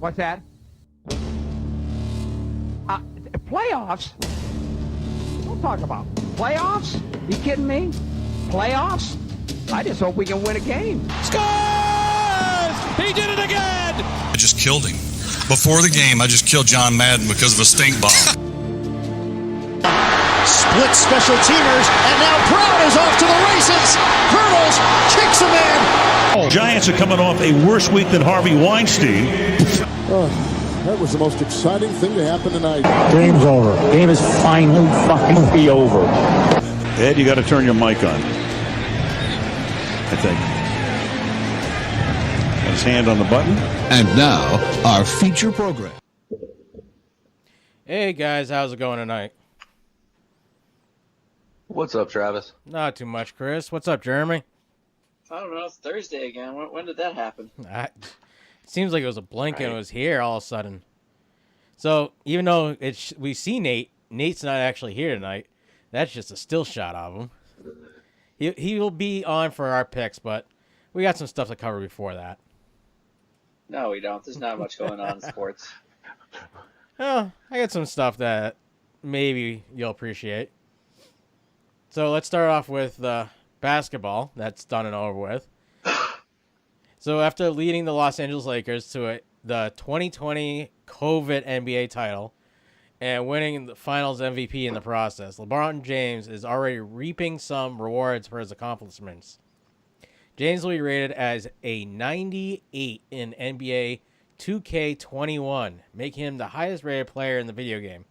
What's that? Playoffs? Don't talk about playoffs. You kidding me? Playoffs? I just hope we can win a game. Scores! He did it again! I just killed him. Before the game, I just killed John Madden because of a stink bomb. Split special teamers, and now Brown is off to the races. Hurdles, kicks him in. Giants are coming off a worse week than Harvey Weinstein. That was the most exciting thing to happen tonight. Game's over. Game is finally fucking be over. Ed, you got to turn your mic on. I think. Got his hand on the button. And now, our feature program. Hey guys, how's it going tonight? What's up, Travis? Not too much, Chris. What's up, Jeremy? I don't know. It's Thursday again. When did that happen? It seems like it was a blink and it was here all of a sudden. So even though we see Nate's not actually here tonight. That's just a still shot of him. He will be on for our picks, but we got some stuff to cover before that. No, we don't. There's not much going on in sports. Oh, I got some stuff that maybe you'll appreciate. So let's start off with basketball. That's done and over with. So after leading the Los Angeles Lakers to the 2020 COVID NBA title and winning the Finals MVP in the process, LeBron James is already reaping some rewards for his accomplishments. James will be rated as a 98 in NBA 2K21, making him the highest rated player in the video game.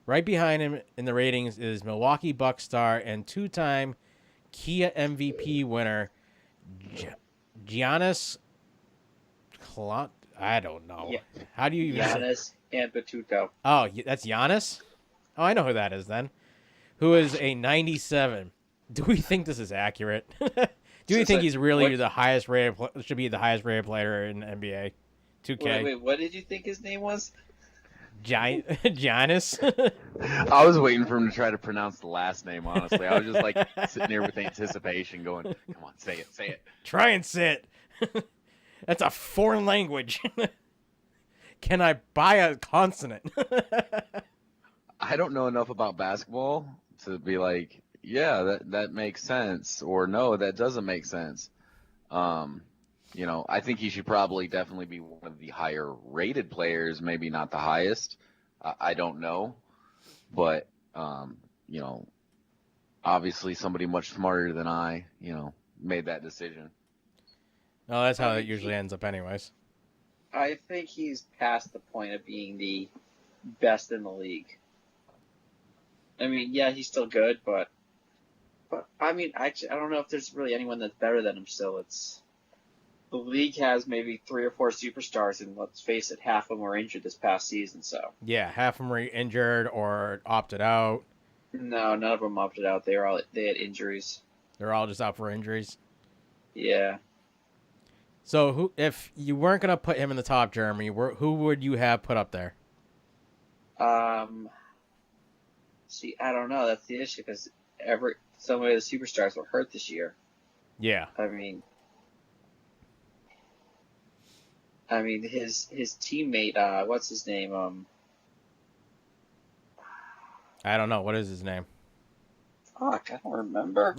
Right behind him in the ratings is Milwaukee Bucks star and two-time Kia MVP winner Giannis. I don't know. Yeah. How do you even Giannis Antetokounmpo. Oh, that's Giannis? Oh, I know who that is then. Who is a 97. Do we think this is accurate? Do we think he's really the highest rated? Should be the highest rated player in NBA 2K? Wait, what did you think his name was? Giannis. I was waiting for him to try to pronounce the last name, honestly. I was just like sitting there with anticipation going, come on, say it. Try and say it. That's a foreign language. Can I buy a consonant? I don't know enough about basketball to be like, yeah, that makes sense, or no, that doesn't make sense. I think he should probably definitely be one of the higher rated players, maybe not the highest. I don't know. But, obviously somebody much smarter than I, made that decision. Oh, that's how it usually ends up anyways. I think he's past the point of being the best in the league. I mean, yeah, he's still good, but I mean, I don't know if there's really anyone that's better than him still. The league has maybe 3 or 4 superstars, and let's face it, half of them were injured this past season. So yeah, half of them were injured or opted out. No, none of them opted out. They had injuries. They're all just out for injuries. Yeah. So if you weren't gonna put him in the top, Jeremy, who would you have put up there? See, I don't know. That's the issue because so many of the superstars were hurt this year. Yeah. I mean, his teammate, what's his name? I don't know. What is his name? Fuck, I don't remember.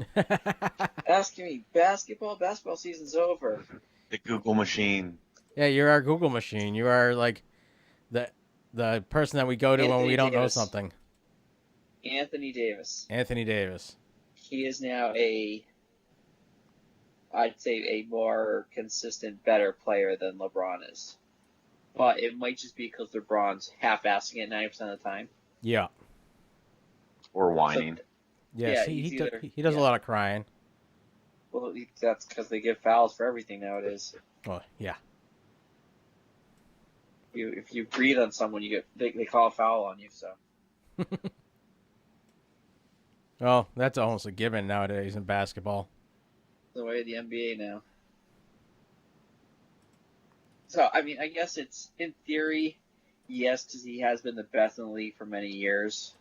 Asking me basketball season's over. The Google machine. Yeah, you're our Google machine. You are like the person that we go to when we don't know something. Anthony Davis. Anthony Davis. He is now I'd say a more consistent, better player than LeBron is. But it might just be because LeBron's half-assing it 90% of the time. Yeah. Or whining. So, yes, he does a lot of crying. Well, that's because they give fouls for everything nowadays. Oh, yeah. If you breathe on someone, they call a foul on you. So. Well, that's almost a given nowadays in basketball. The way of the NBA now. So, I mean, I guess it's, in theory, yes, because he has been the best in the league for many years.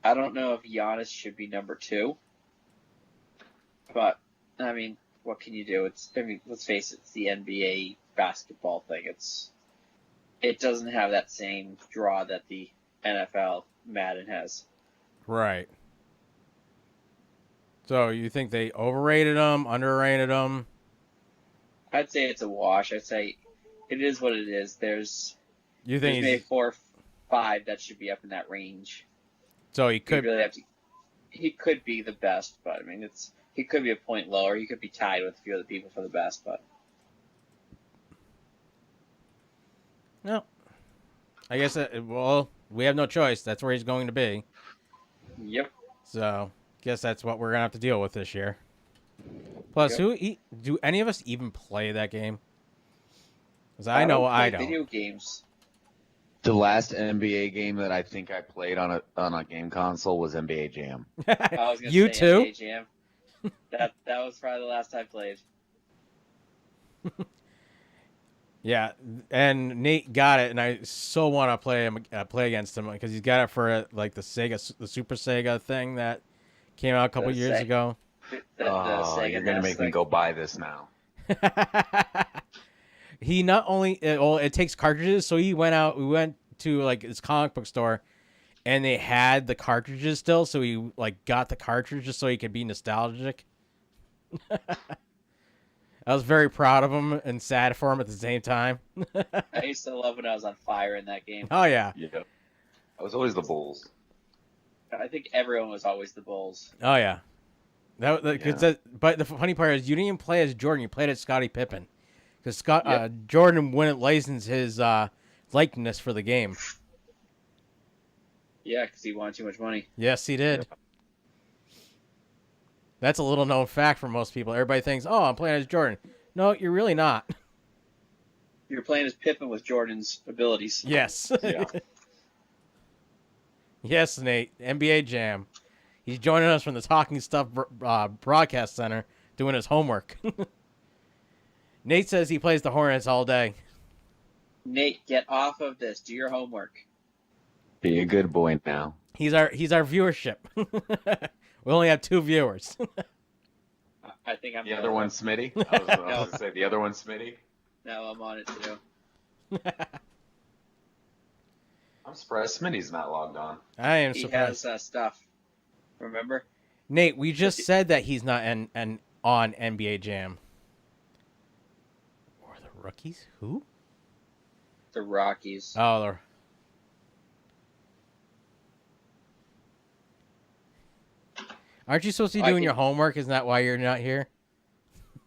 I don't know if Giannis should be number 2. But, I mean, what can you do? Let's face it, it's the NBA basketball thing. it doesn't have that same draw that the NFL Madden has. Right. So you think they overrated them, underrated them? I'd say it's a wash. I'd say it is what it is. There's maybe 4 or 5 that should be up in that range. So he could he could be the best, but I mean he could be a point lower. He could be tied with a few other people for the best, but no. I guess we have no choice. That's where he's going to be. Yep. So guess that's what we're gonna have to deal with this year. Plus, do any of us even play that game? Because I know I don't. Video games. The last NBA game that I think I played on a game console was NBA Jam. I was gonna You say too? NBA Jam. That was probably the last I played. Yeah, and Nate got it, and I so want to play against him because he's got it for like the Super Sega thing that came out a couple years ago. You're gonna make me go buy this now. He not only it takes cartridges, so we went to like this comic book store, and they had the cartridges still, so he like got the cartridges so he could be nostalgic. I was very proud of him and sad for him at the same time. I used to love when I was on fire in that game. Oh yeah. Yeah. I was always the Bulls. I think everyone was always the Bulls. Oh yeah. But the funny part is you didn't even play as Jordan. You played as Scottie Pippen, because Jordan wouldn't license his likeness for the game. Yeah, because he wanted too much money. Yes, he did. Yeah. That's a little known fact for most people. Everybody thinks, "Oh, I'm playing as Jordan." No, you're really not. You're playing as Pippen with Jordan's abilities. Yes. Yeah. Yes, Nate. NBA Jam. He's joining us from the Talking Stuff broadcast center, doing his homework. Nate says he plays the Hornets all day. Nate, get off of this. Do your homework. Be a good boy now. He's our viewership. We only have 2 viewers. I think I'm the other one, Smitty. I was going to say the other one, Smitty. No, I'm on it too. I'm surprised Smitty's not logged on. I am surprised. He has stuff. Remember? Nate, we just said that he's not on NBA Jam. Or the Rookies? Who? The Rockies. Oh, aren't you supposed to be doing your homework? Isn't that why you're not here?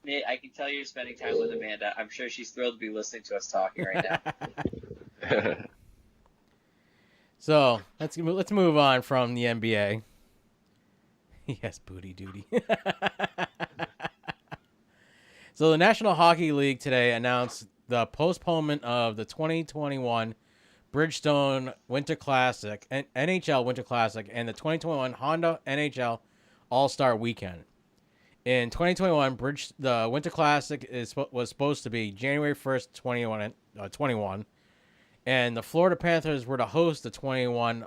Nate, I can tell you're spending time with Amanda. I'm sure she's thrilled to be listening to us talking right now. So let's move on from the NBA. Yes, booty duty. So the National Hockey League today announced the postponement of the 2021 Bridgestone Winter Classic, NHL Winter Classic, and the 2021 Honda NHL All-Star Weekend. In 2021, the Winter Classic was supposed to be January 1st, 21, and the Florida Panthers were to host the 21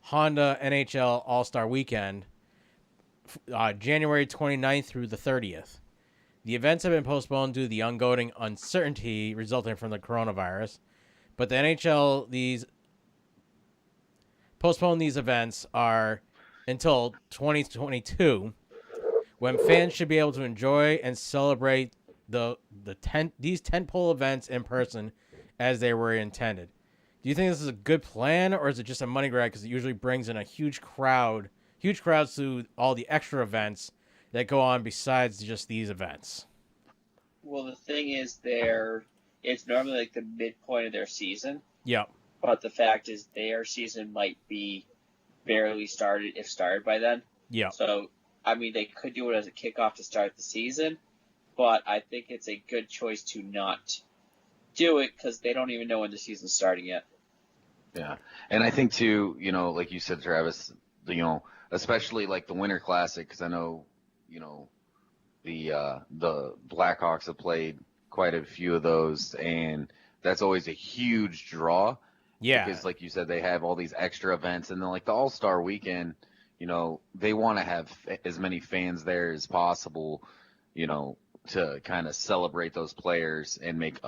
Honda NHL All-Star Weekend January 29th through the 30th. The events have been postponed due to the ongoing uncertainty resulting from the coronavirus, but the NHL postponed these events are until 2022, when fans should be able to enjoy and celebrate these tentpole events in person as they were intended. Do you think this is a good plan, or is it just a money grab because it usually brings in a huge crowds to all the extra events that go on besides just these events? Well, the thing is, it's normally like the midpoint of their season. Yep. But the fact is, their season might be barely started, if started by then. Yeah. So, I mean, they could do it as a kickoff to start the season, but I think it's a good choice to not do it because they don't even know when the season's starting yet. Yeah, and I think too, like you said, Travis, especially like the Winter Classic, because I know, the Blackhawks have played quite a few of those, and that's always a huge draw. Yeah. Because like you said, they have all these extra events, and then like the All-Star Weekend, they want to have as many fans there as possible, to kind of celebrate those players and make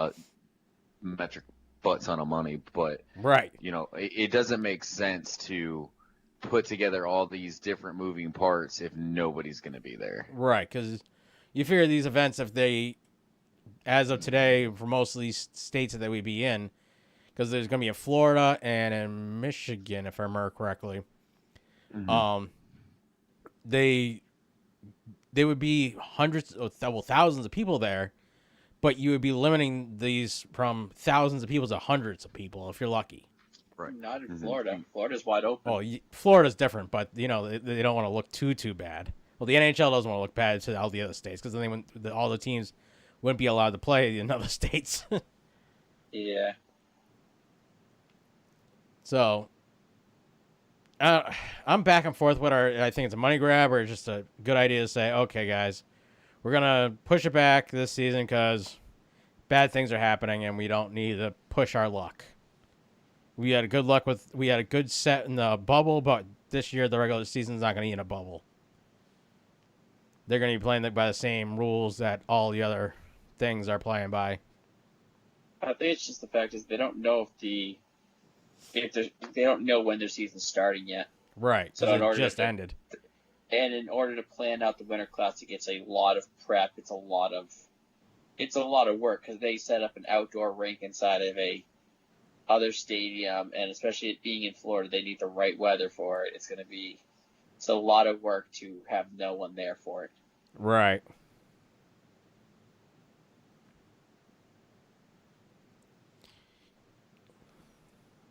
butt ton of money, but Right. it doesn't make sense to put together all these different moving parts if nobody's going to be there. Right, because you figure these events, if they, as of today, for most of these states that we'd be in, because there's going to be in Florida and in Michigan, if I remember correctly, they would be hundreds, thousands of people there, but you would be limiting these from thousands of people to hundreds of people if you're lucky. Right. Not in Florida. Florida's wide open. Well, Florida's different, but they don't want to look too bad. Well, the NHL doesn't want to look bad to all the other states because then all the teams wouldn't be allowed to play in other states. Yeah. So, I'm back and forth with I think it's a money grab or just a good idea to say, okay, guys, we're going to push it back this season because bad things are happening and we don't need to push our luck. We had a good set in the bubble, but this year the regular season's not going to be in a bubble. They're going to be playing by the same rules that all the other things are playing by. I think it's just the fact is they don't know they don't know when their season's starting yet. Right. So it just ended. And in order to plan out the Winter Classic, it's a lot of prep. It's a lot of work because they set up an outdoor rink inside of a other stadium, and especially it being in Florida, they need the right weather for it. It's a lot of work to have no one there for it. Right.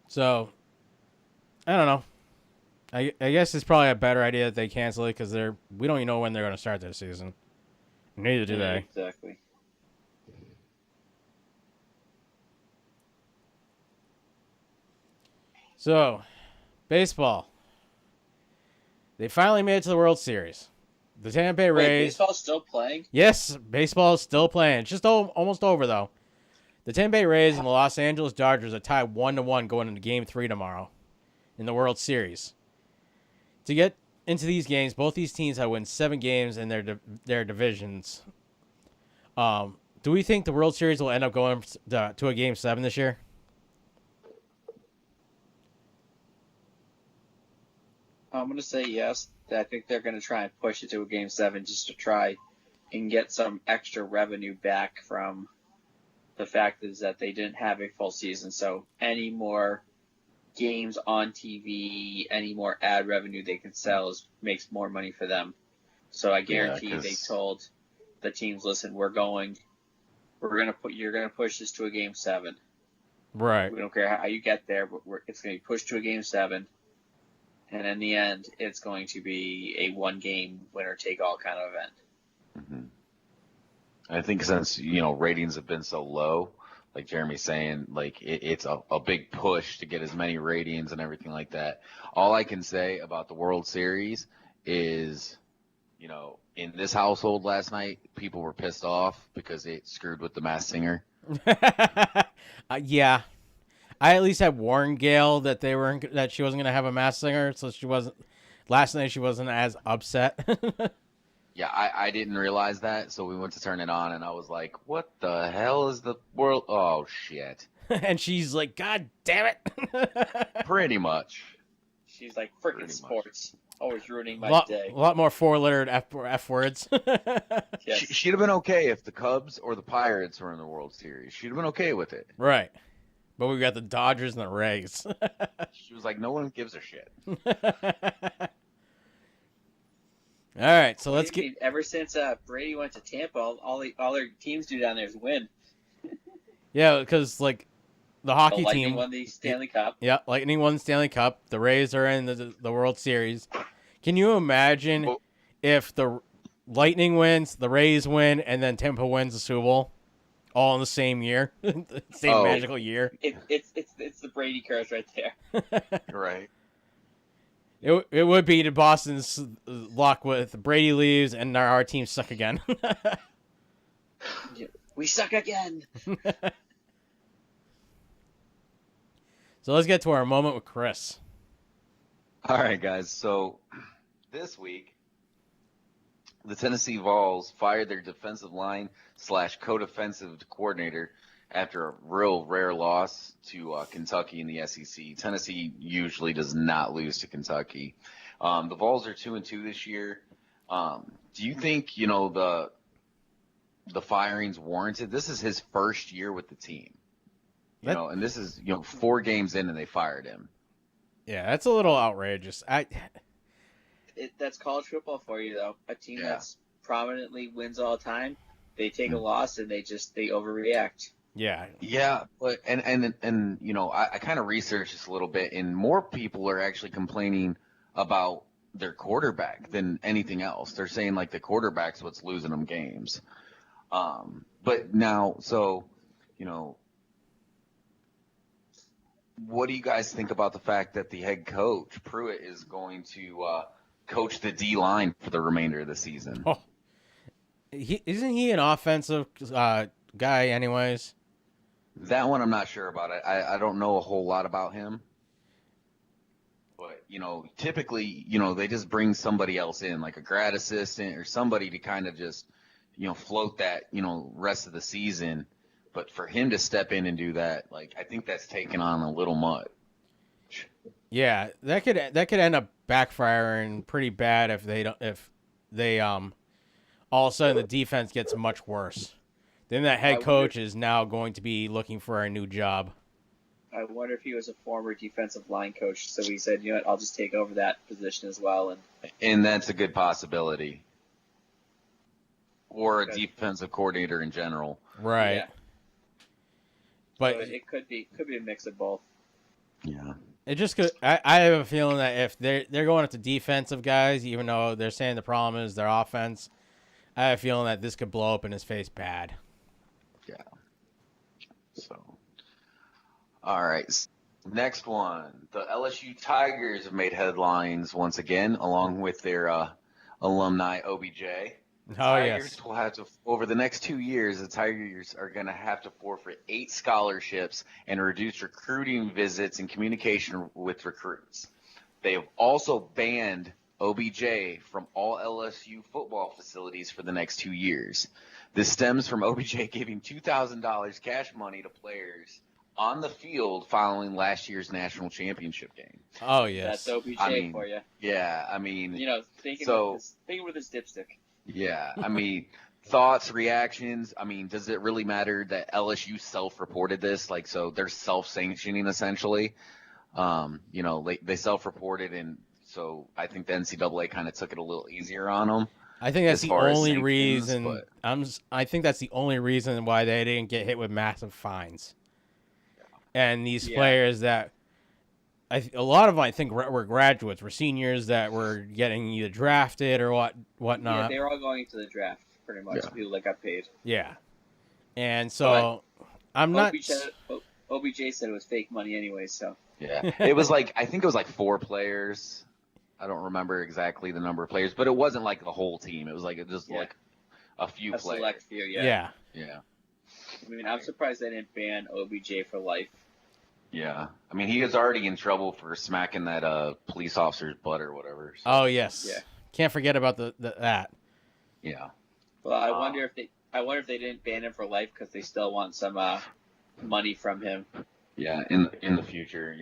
So, I don't know. I guess it's probably a better idea that they cancel it because we don't even know when they're going to start their season. Neither do they. Exactly. So, baseball. They finally made it to the World Series. The Tampa Bay Rays. Wait, baseball's still playing? Yes, baseball is still playing. It's just almost over, though. The Tampa Bay Rays and the Los Angeles Dodgers are tied 1-1 going into Game 3 tomorrow in the World Series. To get into these games, both these teams have won 7 games in their divisions. Do we think the World Series will end up going to a Game 7 this year? I'm going to say yes. I think they're going to try and push it to a Game 7 just to try and get some extra revenue back from the fact is that they didn't have a full season. So any more games on TV, any more ad revenue they can sell makes more money for them. So I guarantee they told the teams, listen, you're going to push this to a Game 7. Right. We don't care how you get there, but it's going to be pushed to a Game 7. And in the end, it's going to be a one-game winner-take-all kind of event. Mm-hmm. I think since, ratings have been so low, like Jeremy's saying, like it's a big push to get as many ratings and everything like that. All I can say about the World Series is, in this household last night, people were pissed off because it screwed with the Masked Singer. Yeah. I at least had warned Gail that that she wasn't going to have a Masked Singer, so last night she wasn't as upset. Yeah, I didn't realize that, so we went to turn it on, and I was like, what the hell is the world? Oh, shit. And she's like, God damn it. Pretty much. She's like, freaking sports. Always ruining my day. A lot more four-lettered F words. Yes. She'd have been okay if the Cubs or the Pirates were in the World Series. She'd have been okay with it. Right. But we got the Dodgers and the Rays. She was like, no one gives a shit. All right, so let's get. Ever since Brady went to Tampa, all their teams do down there is win. Yeah, because the hockey the team Lightning won the Stanley Cup. Yeah, Lightning won the Stanley Cup. The Rays are in the World Series. Can you imagine if the Lightning wins, the Rays win, and then Tampa wins the Super Bowl, all in the same year, same magical year? It's the Brady Curse right there. Right. It would be to Boston's luck with Brady leaves and our team suck again. We suck again. So let's get to our moment with Chris. All right, guys. So this week, the Tennessee Vols fired their defensive line / co-defensive coordinator after a real rare loss to Kentucky in the SEC. Tennessee usually does not lose to Kentucky. The Vols are 2-2 this year. Do you think, the firing's warranted? This is his first year with the team. And this is, 4 games in and they fired him. Yeah, that's a little outrageous. That's college football for you, though. A team that's prominently wins all the time, they take a loss and they overreact. Yeah. Yeah, but and I kind of researched this a little bit, and more people are actually complaining about their quarterback than anything else. They're saying like the quarterback's what's losing them games. But now, what do you guys think about the fact that the head coach Pruitt is going to coach the D line for the remainder of the season? Oh, isn't he an offensive guy, anyways? That one I'm not sure about. I don't know a whole lot about him. But, typically, they just bring somebody else in, like a grad assistant or somebody to kind of just, float that, rest of the season. But for him to step in and do that, I think that's taken on a little much. Yeah, that could end up backfiring pretty bad if they all of a sudden the defense gets much worse. Then that head coach is now going to be looking for a new job. I wonder if he was a former defensive line coach, so he said, I'll just take over that position as well. And that's a good possibility. Or a defensive coordinator in general. Right. Yeah. But so it could be a mix of both. Yeah. It just could. I have a feeling that if they're going at the defensive guys, even though they're saying the problem is their offense, I have a feeling that this could blow up in his face bad. Yeah. So, all right. Next one. The LSU Tigers have made headlines once again, along with their alumni OBJ. Tigers will have to, over the next 2 years, the Tigers are going to have to forfeit 8 scholarships and reduce recruiting visits and communication with recruits. They have also banned OBJ from all LSU football facilities for the next 2 years. This stems from OBJ giving $2,000 cash money to players on the field following last year's national championship game. Oh, yes. That's OBJ for you. Yeah, thinking with his dipstick. Yeah, thoughts, reactions. Does it really matter that LSU self-reported this? So they're self-sanctioning essentially. They self-reported, and so I think the NCAA kind of took it a little easier on them. I think that's the only reason. I think that's the only reason why they didn't get hit with massive fines. Yeah. And these players that a lot of them, I think, were graduates, were seniors that were getting either drafted or whatnot. Yeah, they were all going to the draft, pretty much. Yeah. People that got paid. Yeah, and so I'm not. OBJ said it was fake money anyway, so. Yeah, it was I think it was 4 players. I don't remember exactly the number of players, but it wasn't the whole team. It was just a few players. A select few, yeah. Yeah. I'm surprised they didn't ban OBJ for life. Yeah. He was already in trouble for smacking that police officer's butt or whatever. So. Oh, yes. Yeah. Can't forget about that. Yeah. Well, I wonder if they didn't ban him for life because they still want some money from him. Yeah, in the future,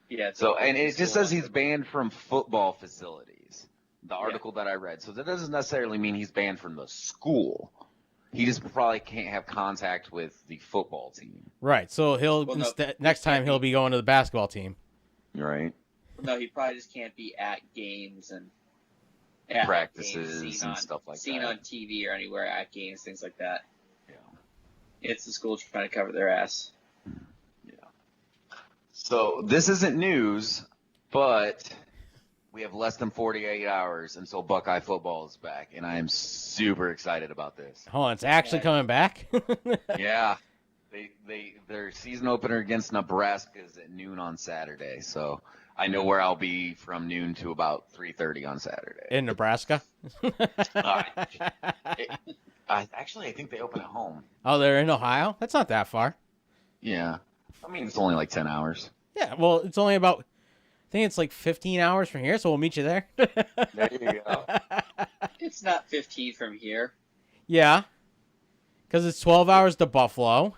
Yeah. So, and it just says he's banned from football facilities, the article that I read. So that doesn't necessarily mean he's banned from the school. He just probably can't have contact with the football team. Right. So next time he'll be going to the basketball team. Right. No, he probably just can't be at games and practices and stuff like that. Seen on TV or anywhere at games, things like that. Yeah. It's the school trying to cover their ass. Yeah. So this isn't news, but we have less than 48 hours until Buckeye football is back, and I am super excited about this. Hold on, it's actually coming back? Yeah. Their season opener against Nebraska is at noon on Saturday, so I know where I'll be from noon to about 3:30 on Saturday. In Nebraska? Actually, I think they open at home. Oh, they're in Ohio? That's not that far. Yeah. It's only 10 hours. Yeah, well, it's only about, I think it's 15 hours from here, so we'll meet you there. There you go. It's not 15 from here. Yeah, because it's 12 hours to Buffalo.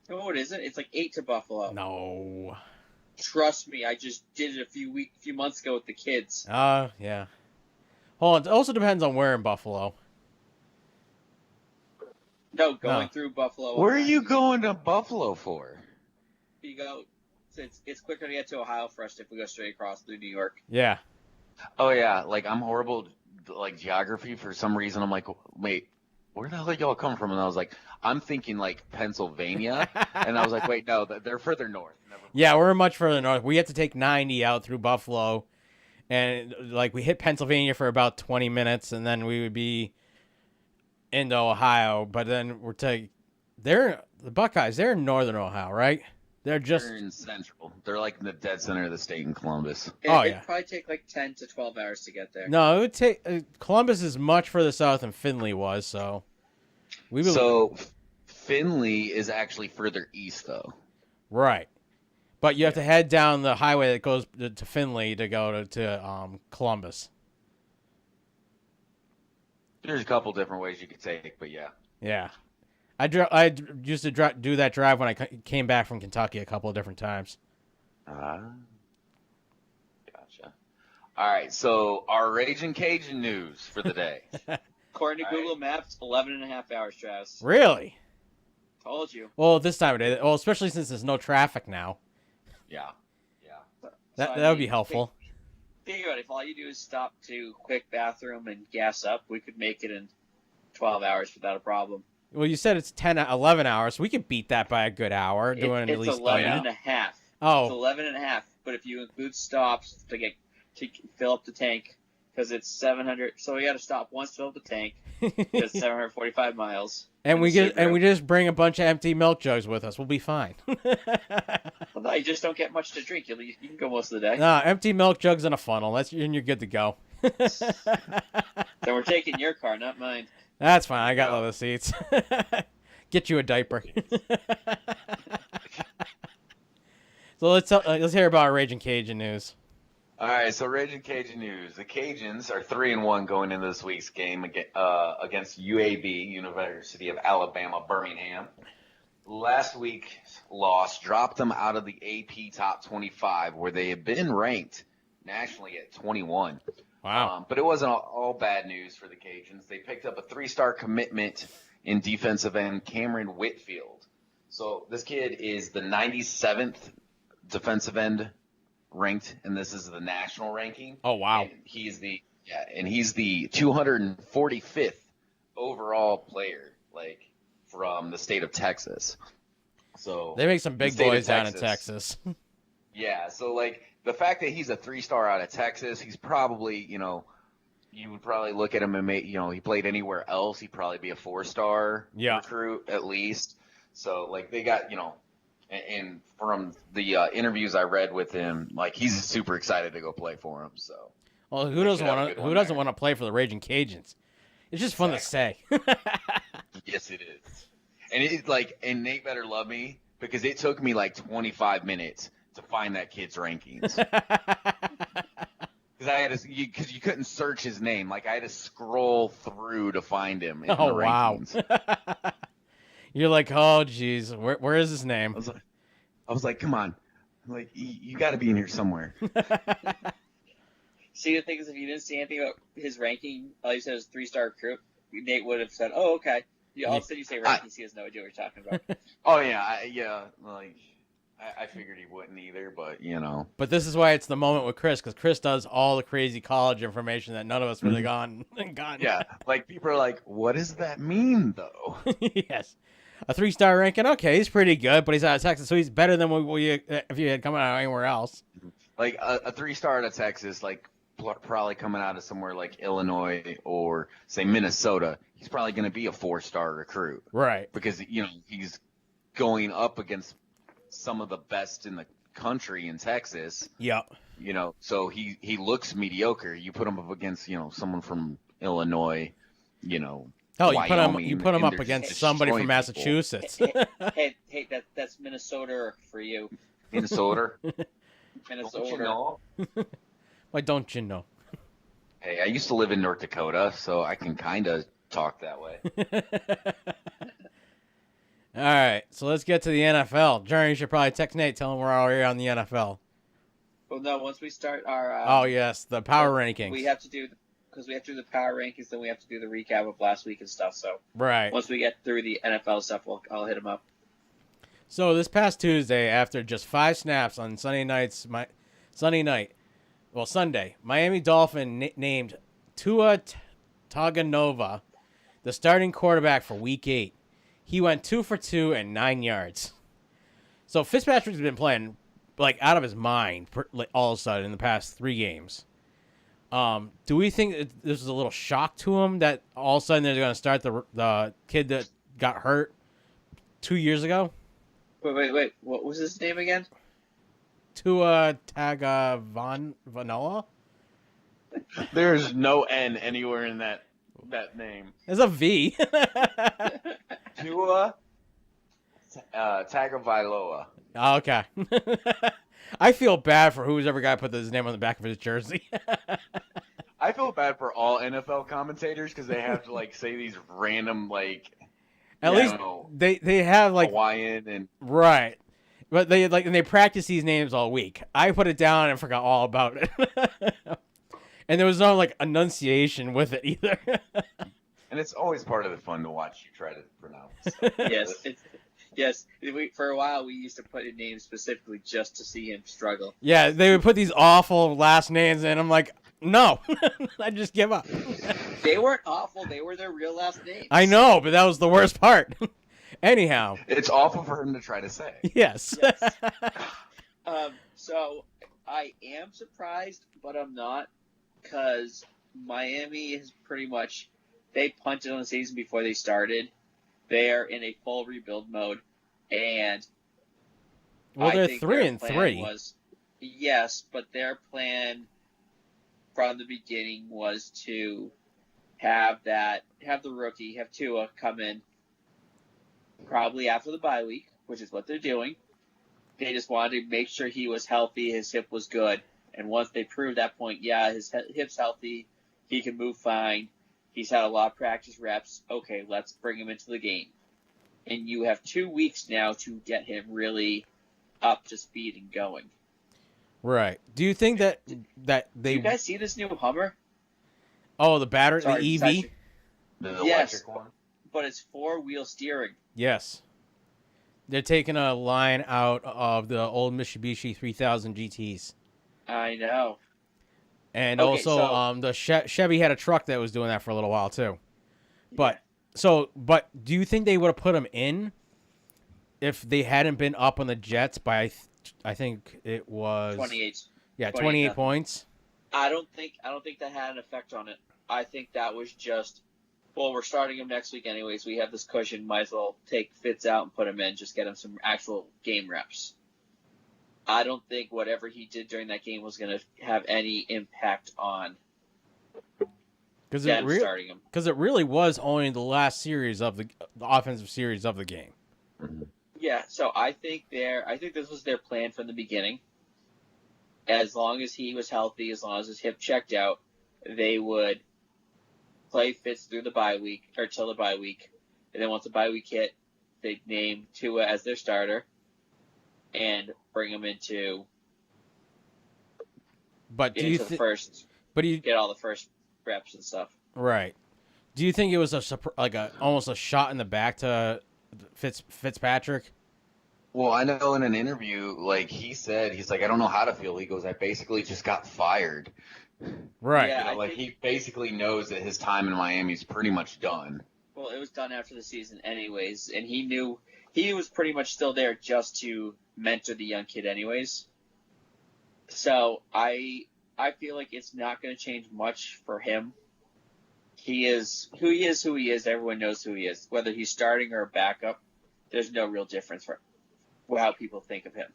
No, it isn't. It's like 8 to Buffalo. No. Trust me, I just did it a few months ago with the kids. Yeah. Hold on. It also depends on where in Buffalo. No, going through Buffalo. Where are you going to Buffalo for? You go. It's quicker to get to Ohio first if we go straight across through New York. Yeah. Oh yeah, like I'm horrible like geography for some reason. I'm like, wait, where the hell are y'all coming from? And I was like, I'm thinking like Pennsylvania, and I was like, wait, no, they're further north. Yeah, we're much further north. We have to take 90 out through Buffalo, and like we hit Pennsylvania for about 20 minutes, and then we would be into Ohio. But then the Buckeyes. They're in northern Ohio, right? They're in central. They're like in the dead center of the state in Columbus. It'd probably take like 10 to 12 hours to get there. No, it would take. Columbus is much further south than Findlay was, so Findlay is actually further east, though. Right, but you have to head down the highway that goes to Findlay to go to Columbus. There's a couple different ways you could take, but yeah. Yeah. I used to do that drive when I came back from Kentucky a couple of different times. Gotcha. All right, so our Ragin Cajun news for the day. According to Google Maps, 11 and a half hours, Travis. Really? Told you. Well, this time of day. Well, especially since there's no traffic now. Yeah. That would be helpful. Think about it. If all you do is stop to quick bathroom and gas up, we could make it in 12 hours without a problem. Well, you said it's 11 hours. So we could beat that by a good hour, doing at least 11 and a half. Oh. It's 11 and a half. But if you include stops to fill up the tank, because it's 700, so we got to stop once to fill up the tank. Because 745 miles. And we just bring a bunch of empty milk jugs with us. We'll be fine. Well, no, you just don't get much to drink. You can go most of the day. No, empty milk jugs in a funnel. And you're good to go. Then we're taking your car, not mine. That's fine. I got leather seats. Get you a diaper. So let's hear about Ragin Cajun news. All right, so Ragin Cajun news. The Cajuns are 3-1 going into this week's game against UAB, University of Alabama, Birmingham. Last week's loss dropped them out of the AP Top 25, where they had been ranked nationally at 21. Wow. But it wasn't all bad news for the Cajuns. They picked up a 3-star commitment in defensive end Cameron Whitfield. So this kid is the 97th defensive end ranked, and this is the national ranking. Oh, wow. And he's the 245th overall player, like, from the state of Texas. So they make some big boys down in Texas. Yeah, so like the fact that he's a 3-star out of Texas, he's probably, you would probably look at him and he played anywhere else, he'd probably be a 4-star recruit at least. So like they got, and from the interviews I read with him, like he's super excited to go play for him. So well, who doesn't want to play for the Ragin Cajuns? It's just fun to say. Yes, it is. And Nate better love me because it took me like 25 minutes to find that kid's rankings. Because you couldn't search his name. Like I had to scroll through to find him in the rankings. Wow. You're like, oh geez, where is his name? I was like, come on, like you got to be in here somewhere. See, the thing is, if you didn't see anything about his ranking, all you said was 3-star recruit, Nate would have said, "Oh, okay." All of a sudden, you say rankings, he has no idea what you're talking about. Oh yeah, I figured he wouldn't either, but But this is why it's the moment with Chris, because Chris does all the crazy college information that none of us really gotten. Yeah, like people are like, what does that mean though? Yes, a 3-star ranking. Okay, he's pretty good, but he's out of Texas, so he's better than if you had come out anywhere else. Like a 3-star out of Texas, like probably coming out of somewhere like Illinois or say Minnesota, he's probably going to be a 4-star recruit, right? Because he's going up against some of the best in the country in Texas. Yep. So he looks mediocre. You put him up against someone from Illinois, Oh, Wyoming, you put him up against somebody from Massachusetts. hey, that's Minnesota for you. Minnesota. Minnesota. Don't you know? Why don't you know? Hey, I used to live in North Dakota, so I can kind of talk that way. All right, so let's get to the NFL. Jeremy, you should probably text Nate, tell him we're already on the NFL. Well, no, once we start our... oh, yes, the power rankings. We have to do... Because we have to do the power rankings, then we have to do the recap of last week and stuff, so... Right. Once we get through the NFL stuff, I'll hit him up. So this past Tuesday, after just 5 snaps on Sunday, Miami Dolphin named Tua Tagovailoa the starting quarterback for Week 8. He went 2 for 2 and 9 yards. So Fitzpatrick's been playing like out of his mind all of a sudden in the past 3 games. Do we think this was a little shock to him that all of a sudden they're going to start the kid that got hurt 2 years ago? Wait. What was his name again? Tua Tagovailoa? There's no N anywhere in that name. There's a V. Tua Tagovailoa. Oh, okay. I feel bad for who's ever guy put his name on the back of his jersey. I feel bad for all NFL commentators because they have to like say these random like. At least they have like Hawaiian and right, but they practice these names all week. I put it down and forgot all about it, and there was no like enunciation with it either. And it's always part of the fun to watch you try to pronounce. Yes. For a while, we used to put in names specifically just to see him struggle. Yeah, they would put these awful last names in. I'm like, no, I just give up. They weren't awful. They were their real last names. I know, but that was the worst part. Anyhow. It's awful for him to try to say. Yes. So I am surprised, but I'm not, because Miami is pretty much, they punted on the season before they started. They are in a full rebuild mode, and they're 3-3. Yes, but their plan from the beginning was to have the rookie, have Tua come in probably after the bye week, which is what they're doing. They just wanted to make sure he was healthy, his hip was good, and once they proved that point, yeah, his hip's healthy, he can move fine, he's had a lot of practice reps, okay, let's bring him into the game. And you have 2 weeks now to get him really up to speed and going. Right. Do you think that they... Do you guys see this new Hummer? Oh, the battery, the EV? The electric one? But it's 4-wheel steering. Yes. They're taking a line out of the old Mitsubishi 3000 GTs. I know. And also, the Chevy had a truck that was doing that for a little while, too. But do you think they would have put him in if they hadn't been up on the Jets by, I think it was 28. Yeah, 28 points. I don't think that had an effect on it. I think that was just, well, we're starting him next week anyways. We have this cushion. Might as well take Fitz out and put him in. Just get him some actual game reps. I don't think whatever he did during that game was going to have any impact on starting him. Because it really was only the last series of the offensive series of the game. Yeah, so I think this was their plan from the beginning. As long as he was healthy, as long as his hip checked out, they would play Fitz through the bye week, or till the bye week. And then once the bye week hit, they'd name Tua as their starter and bring him into get all the first reps and stuff. Right. Do you think it was almost a shot in the back to Fitzpatrick? Well, I know in an interview, like he's like, I don't know how to feel. He goes, I basically just got fired. Right. Yeah, he basically knows that his time in Miami is pretty much done. Well, it was done after the season anyways, and he knew he was pretty much still there just to mentor the young kid anyways. So I feel like it's not going to change much for him. He is who he is. Everyone knows who he is. Whether he's starting or a backup, there's no real difference for how people think of him.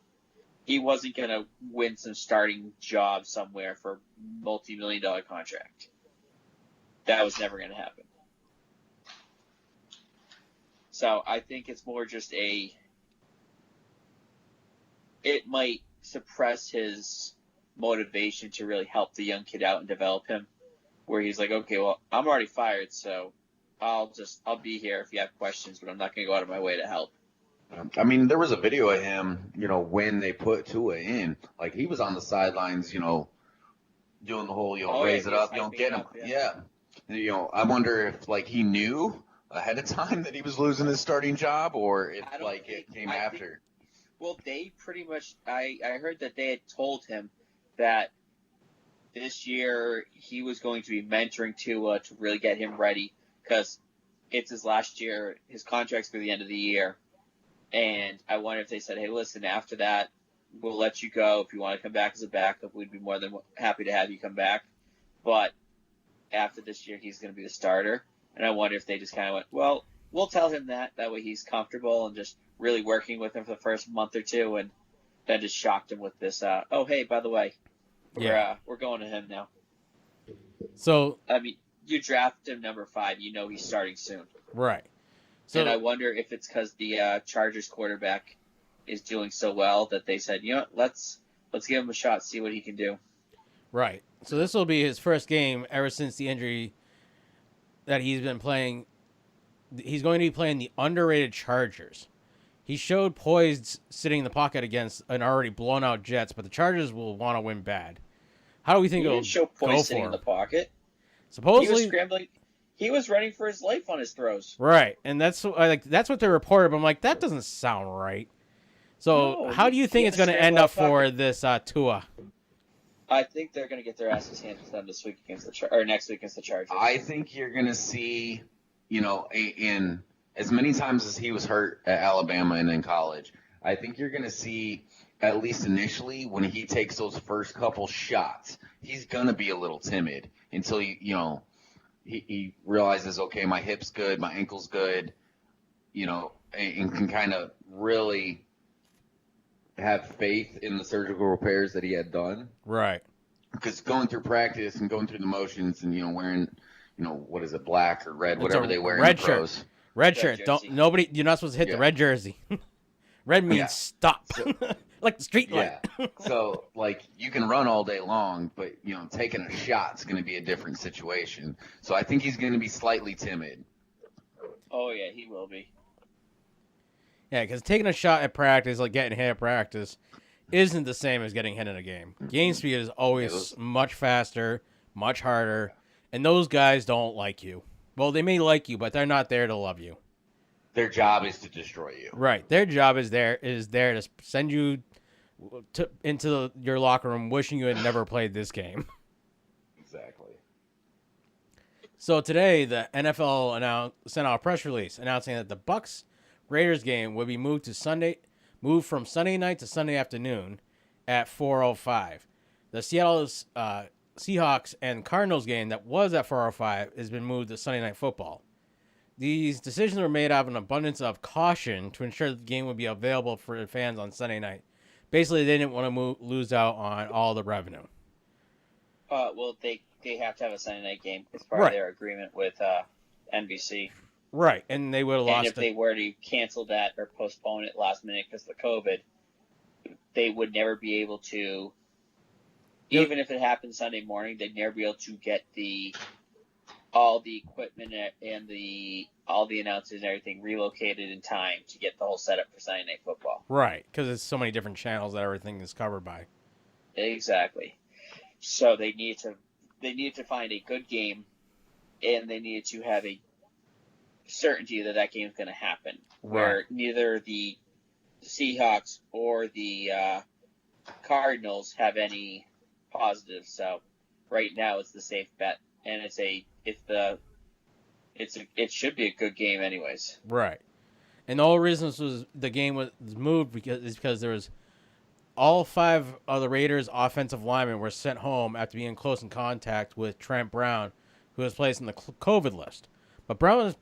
He wasn't going to win some starting job somewhere for a multi-million-dollar contract. That was never going to happen. So I think it's more just it might suppress his motivation to really help the young kid out and develop him, where he's like, okay, well, I'm already fired, so I'll be here if you have questions, but I'm not going to go out of my way to help. I mean, there was a video of him, when they put Tua in, like he was on the sidelines, doing the whole, raise it up, get him. Yeah. I wonder if like he knew ahead of time that he was losing his starting job, or if it came after. Well, they pretty much. I heard that they had told him that this year he was going to be mentoring Tua to really get him ready because it's his last year. His contract's through the end of the year, and I wonder if they said, "Hey, listen, after that, we'll let you go. If you want to come back as a backup, we'd be more than happy to have you come back. But after this year, he's going to be the starter." And I wonder if they just kind of went, "Well, we'll tell him that. That way he's comfortable and just really working with him for the first month or two." And then just shocked him with this, "Oh, hey, by the way, we're going to him now." So, I mean, you draft him number 5. He's starting soon. Right. So, and I wonder if it's because the Chargers quarterback is doing so well that they said, let's give him a shot, see what he can do. Right. So this will be his first game ever since the injury that he's been playing. He's going to be playing the underrated Chargers. He showed poised sitting in the pocket against an already blown out Jets, but the Chargers will want to win bad. How do we think it'll show go poised for sitting him? in the pocket? Supposedly, he was scrambling. He was running for his life on his throws. Right, and that's what they reported. But I'm like, that doesn't sound right. So, how do you think it's going to end up for this Tua? I think they're going to get their asses handed to them this week or next week against the Chargers. I think you're going to see, in as many times as he was hurt at Alabama and in college, I think you're going to see, at least initially, when he takes those first couple shots, he's going to be a little timid until he realizes, okay, my hip's good, my ankle's good, and can kind of really have faith in the surgical repairs that he had done. Right. Because going through practice and going through the motions and, wearing, what is it, black or red, whatever they wear in the pros. Red shirt. You're not supposed to hit the red jersey. Red means stop. So, like the street light. Yeah. So, you can run all day long, but, taking a shot's going to be a different situation. So I think he's going to be slightly timid. Oh, yeah, he will be. Yeah, because taking a shot at practice, like getting hit at practice, isn't the same as getting hit in a game. Game speed is always much faster, much harder, and those guys don't like you. Well, they may like you, but they're not there to love you. Their job is to destroy you. Right. Their job is there to send you into your locker room wishing you had never played this game. Exactly. So today, the NFL sent out a press release announcing that the Bucs Raiders game would be moved from Sunday night to Sunday afternoon at 4:05. The Seattle Seahawks and Cardinals game that was at 4:05 has been moved to Sunday Night Football. These decisions were made out of an abundance of caution to ensure that the game would be available for fans on Sunday night. Basically, they didn't want to lose out on all the revenue. Well, they have to have a Sunday night game. It's part of their agreement with NBC. Right, and they would have lost. And if they were to cancel that or postpone it last minute because of the COVID, they would never be able to. Even if it happened Sunday morning, they'd never be able to get all the equipment and all the announcers and everything relocated in time to get the whole setup for Sunday Night Football. Right, because there's so many different channels that everything is covered by. Exactly. So they needed to find a good game, and they needed to have a certainty that game's going to happen. Right. Where neither the Seahawks or the Cardinals have any positives. So right now it's the safe bet, and it should be a good game anyways. Right. And the whole reason the game was moved because there was all 5 of the Raiders' offensive linemen were sent home after being close in contact with Trent Brown, who was placed on the COVID list. But Brown was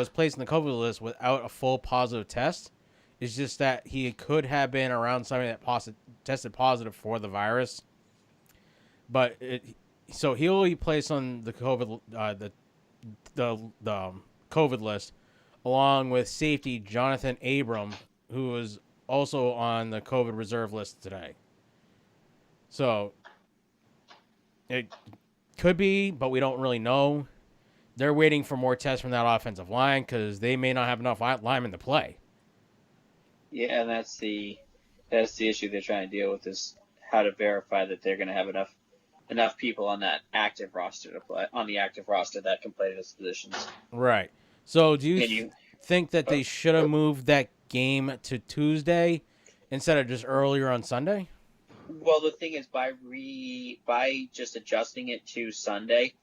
placed on the COVID list without a full positive test. It's just that he could have been around somebody that tested positive for the virus. But so he'll be placed on the COVID the COVID list, along with safety Jonathan Abram, who was also on the COVID reserve list today. So it could be, but we don't really know. They're waiting for more tests from that offensive line because they may not have enough linemen to play. Yeah, and that's the issue they're trying to deal with, is how to verify that they're going to have enough people on that active roster to play on the active roster that can play those positions. Right. So do And you think that they should have moved that game to Tuesday instead of just earlier on Sunday? Well, the thing is, by just adjusting it to Sunday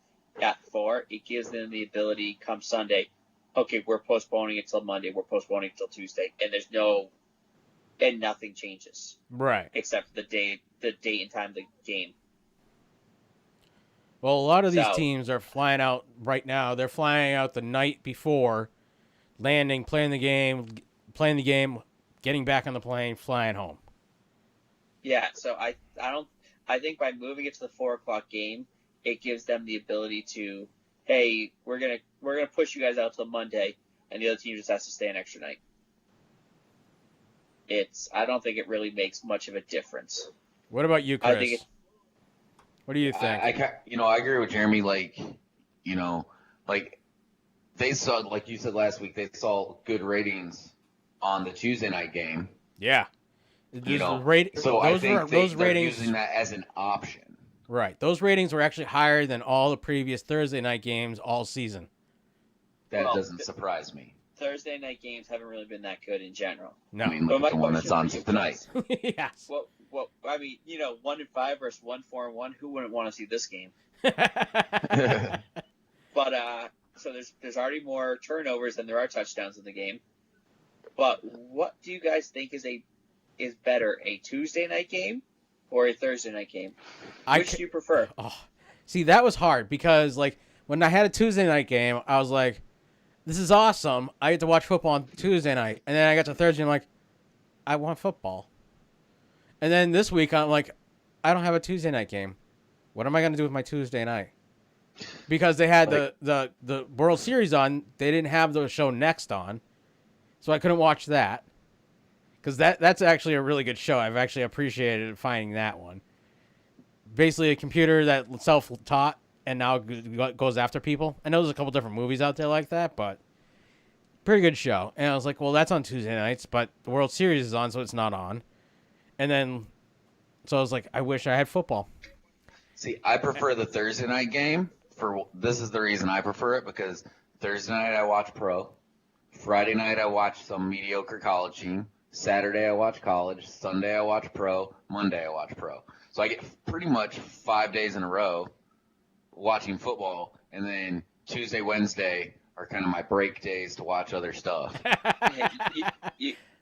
at 4, it gives them the ability come Sunday. Okay, we're postponing it till Monday. We're postponing it till Tuesday, and nothing changes. Right. Except the date and time of the game. Well, a lot of these teams are flying out right now. They're flying out the night before, landing, playing the game, getting back on the plane, flying home. Yeah, so I think by moving it to the 4:00 game, it gives them the ability to, hey, we're gonna push you guys out till Monday, and the other team just has to stay an extra night. I don't think it really makes much of a difference. What about you, Chris? What do you think? I agree with Jeremy. They saw, like you said last week, they saw good ratings on the Tuesday night game. Yeah. So I think they're ratings using that as an option. Right. Those ratings were actually higher than all the previous Thursday night games all season. That doesn't surprise me. Thursday night games haven't really been that good in general. No. I mean, look at the one that's on tonight. Yes. Well, I mean, 1-5 versus 1-4-1. Who wouldn't want to see this game? But so there's already more turnovers than there are touchdowns in the game. But what do you guys think is better, a Tuesday night game or a Thursday night game? Which do you prefer? Oh, see, that was hard because when I had a Tuesday night game, I was like, this is awesome. I get to watch football on Tuesday night. And then I got to Thursday and I'm like, I want football. And then this week I'm like, I don't have a Tuesday night game. What am I going to do with my Tuesday night? Because they had the World Series on, they didn't have the show next on. So I couldn't watch that. Because that's actually a really good show. I've actually appreciated finding that one. Basically a computer that self-taught and now goes after people. I know there's a couple different movies out there like that, but pretty good show. And I was like, well, that's on Tuesday nights, but the World Series is on, so it's not on. And then, so I was like, I wish I had football. See, I prefer the Thursday night game. This is the reason I prefer it, because Thursday night I watch pro. Friday night I watch some mediocre college team. Saturday I watch college. Sunday I watch pro. Monday I watch pro. So I get pretty much 5 days in a row watching football, and then Tuesday, Wednesday are kind of my break days to watch other stuff.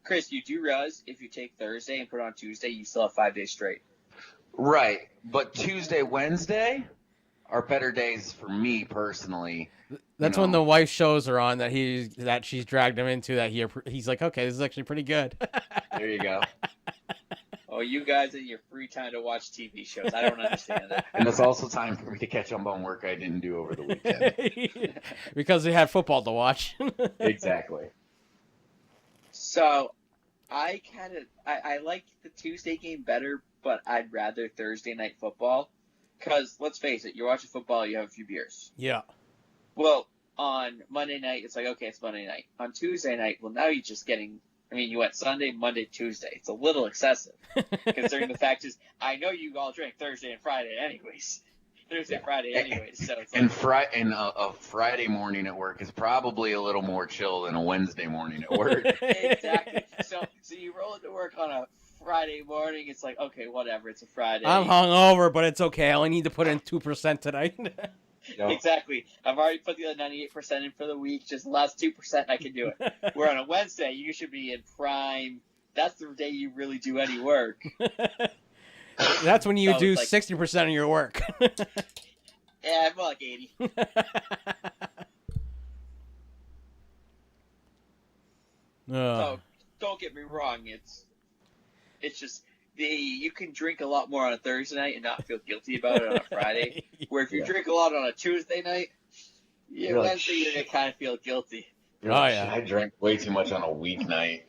Chris, you do realize if you take Thursday and put it on Tuesday, you still have 5 days straight. Right, but Tuesday, Wednesday are better days for me personally. That's when the wife shows are on that she's dragged him into, that he's like, okay, this is actually pretty good. There you go. Oh, you guys in your free time to watch TV shows. I don't understand that. And it's also time for me to catch up on work I didn't do over the weekend. Because they had football to watch. Exactly. So, I like the Tuesday game better, but I'd rather Thursday night football. Because, let's face it, you're watching football, you have a few beers. Yeah. Well, on Monday night, it's like, okay, it's Monday night. On Tuesday night, well, now you're just getting... you went Sunday, Monday, Tuesday. It's a little excessive, considering the fact is, I know you all drink Thursday and Friday anyways. Friday anyways. So it's a Friday morning at work is probably a little more chill than a Wednesday morning at work. Exactly. So you roll into work on a Friday morning. It's like, okay, whatever. It's a Friday. I'm hungover, but it's okay. I only need to put in 2% tonight. Yep. Exactly. I've already put the other 98% in for the week. Just the last 2%, I can do it. Where on a Wednesday, you should be in prime. That's the day you really do any work. That's when you do 60% of your work. Yeah, more like 80. So don't get me wrong. It's just you can drink a lot more on a Thursday night and not feel guilty about it on a Friday. Where if you drink a lot on a Tuesday night, Wednesday you're gonna kind of feel guilty. I drank way too much on a weeknight.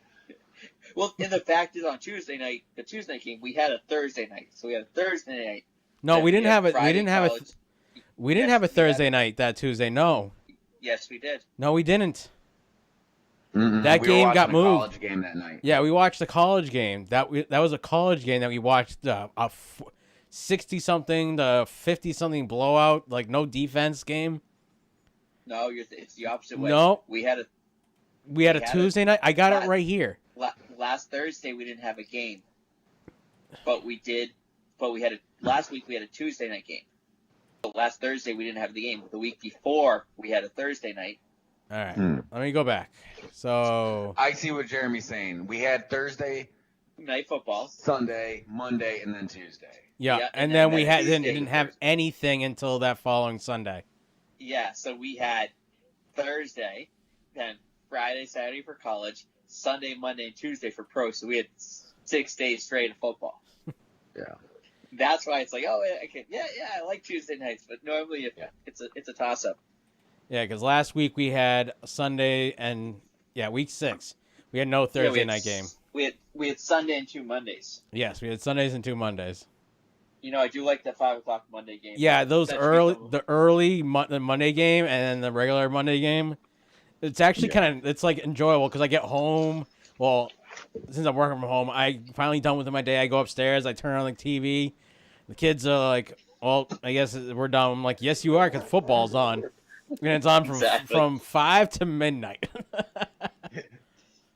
Well, and the fact is, on Tuesday night, the Tuesday night game, we had a Thursday night, so we had a Thursday night. No, we didn't have it. We didn't have a Thursday night that Tuesday. No. Yes, we did. No, we didn't. That we game were got watching a moved. college game that night. Yeah, we watched the college game. That was a college game that we watched. 60-something to 50-something blowout, like no defense game. No, it's the opposite way. No, we had a Tuesday night. I got it right here. Last Thursday we didn't have a game, but we did. But we had last week we had a Tuesday night game. But last Thursday we didn't have the game. The week before we had a Thursday night. All right, let me go back. So I see what Jeremy's saying. We had Thursday night football, Sunday, Monday, and then Tuesday. Yeah, and then we didn't have anything until that following Sunday. Yeah, so we had Thursday, then Friday, Saturday for college, Sunday, Monday, and Tuesday for pro. So we had 6 days straight of football. Yeah. That's why it's like, oh, okay, yeah, I like Tuesday nights, but normally it's a toss up. Yeah, because last week we had Sunday and week 6 we had no Thursday night game. We had Sunday and 2 Mondays. Yes, we had Sundays and 2 Mondays. I do like the 5:00 Monday game. Yeah, the early Monday game and then the regular Monday game. It's actually it's like enjoyable because I get home. Well, since I'm working from home, I finally done with my day. I go upstairs, I turn on the TV. The kids are like, "Well, I guess we're done." I'm like, "Yes, you are, because football's on, and it's on from 5 to midnight."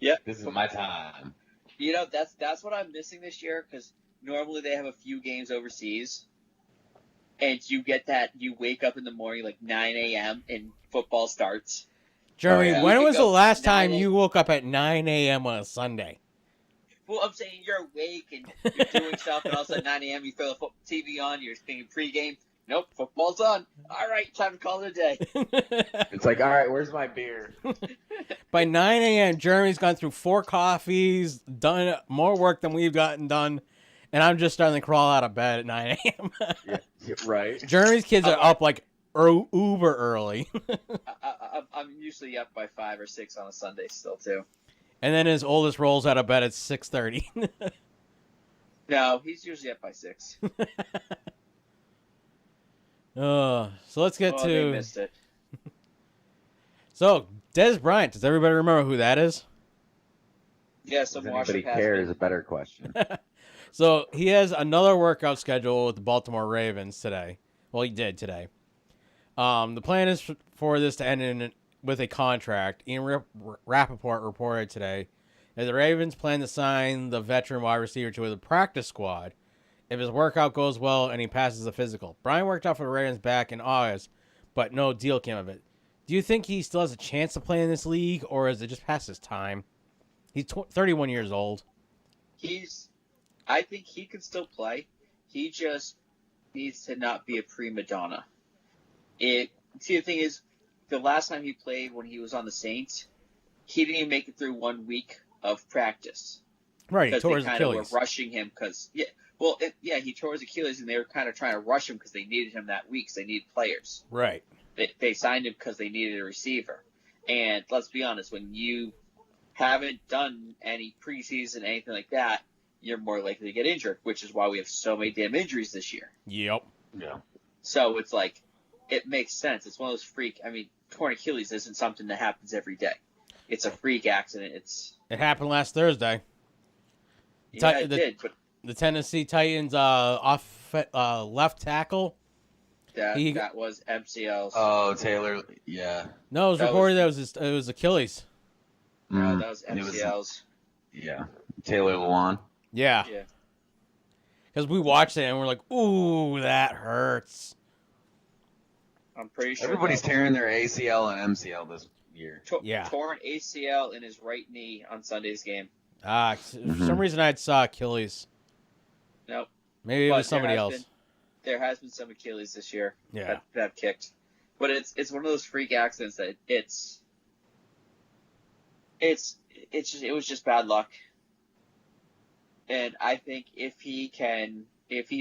Yep, this is my time. That's what I'm missing this year because normally they have a few games overseas, and you get that you wake up in the morning like 9 a.m. and football starts. Jeremy, when was the last time you woke up at 9 a.m. on a Sunday? Well, I'm saying you're awake and you're doing stuff, and all of a sudden 9 a.m. you throw the TV on, you're thinking pregame. Nope, football's on. All right, time to call it a day. It's like, all right, where's my beer? By 9 a.m., Jeremy's gone through 4 coffees, done more work than we've gotten done, and I'm just starting to crawl out of bed at 9 a.m. Yeah, right. Jeremy's kids are up like uber early. I'm usually up by 5 or 6 on a Sunday still, too. And then his oldest rolls out of bed at 6:30. No, he's usually up by 6. So let's get to... They missed it. So, Des Bryant. Does everybody remember who that is? Yeah, some Does anybody care is a better question. So, he has another workout schedule with the Baltimore Ravens today. Well, he did today. The plan is for this to end with a contract. Ian Rappaport reported today that the Ravens plan to sign the veteran wide receiver to the practice squad if his workout goes well and he passes the physical. Bryant worked out for the Ravens back in August, but no deal came of it. Do you think he still has a chance to play in this league, or is it just past his time? He's 31 years old. I think he can still play. He just needs to not be a prima donna. The thing is, the last time he played when he was on the Saints, he didn't even make it through 1 week of practice. Right, he tore his Achilles. Achilles. Were rushing him because, he tore his Achilles, and they were kind of trying to rush him because they needed him that week. So they needed players. Right. They signed him because they needed a receiver. And let's be honest, when you haven't done any preseason, anything like that, you're more likely to get injured, which is why we have so many damn injuries this year. Yep. Yeah. So it's like, it makes sense. It's one of those torn Achilles isn't something that happens every day. It's a freak accident. It happened last Thursday. It did. But the Tennessee Titans left tackle. That was MCLs. Oh, Taylor, yeah. No, it was reported that it was Achilles. No, that was MCLs. Taylor Lewan. Yeah. Because we watched it and we're like, ooh, that hurts. I'm pretty sure everybody's tearing their ACL and MCL this year. Torn ACL in his right knee on Sunday's game. For some reason I saw Achilles. Nope. Maybe it was somebody else. There has been some Achilles this year that have kicked. But it's one of those freak accidents that it was just bad luck. And I think if he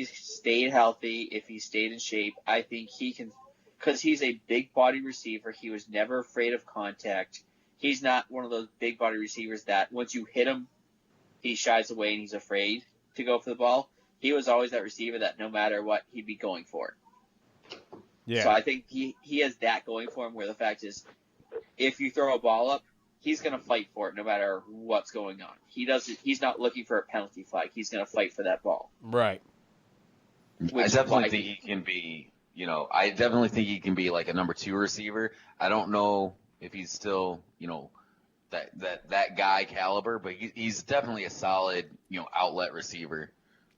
stayed healthy, if he stayed in shape, I think he can, because he's a big body receiver. He was never afraid of contact. He's not one of those big body receivers that once you hit him, he shies away and he's afraid to go for the ball. He was always that receiver that no matter what, he'd be going for it. Yeah. So I think he has that going for him, where the fact is, if you throw a ball up, he's going to fight for it no matter what's going on. He's not looking for a penalty flag. He's going to fight for that ball. Right. I definitely think he can be, I definitely think he can be like a number 2 receiver. I don't know if he's still, that guy caliber, but he's definitely a solid, outlet receiver.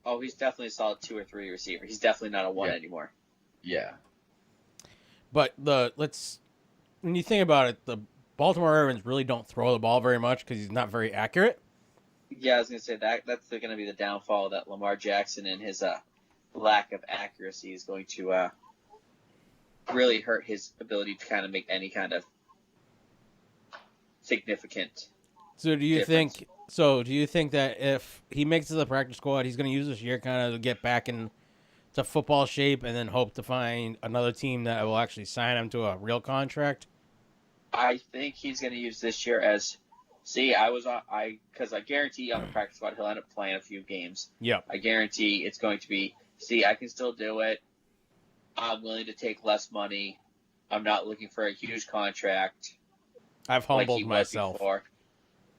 Oh, he's definitely a solid 2 or 3 receiver. He's definitely not a 1 anymore. Yeah. But when you think about it, the Baltimore Ravens really don't throw the ball very much because he's not very accurate. Yeah, I was going to say that's going to be the downfall, that Lamar Jackson and his lack of accuracy is going to really hurt his ability to kind of make any kind of significant So do you difference. think that if he makes it to the practice squad, he's going to use this year kind of to get back into football shape and then hope to find another team that will actually sign him to a real contract? I think he's going to use this year as, because I guarantee on the practice squad he'll end up playing a few games. Yep. I guarantee it's going to be, I can still do it. I'm willing to take less money. I'm not looking for a huge contract. I've humbled myself. Before.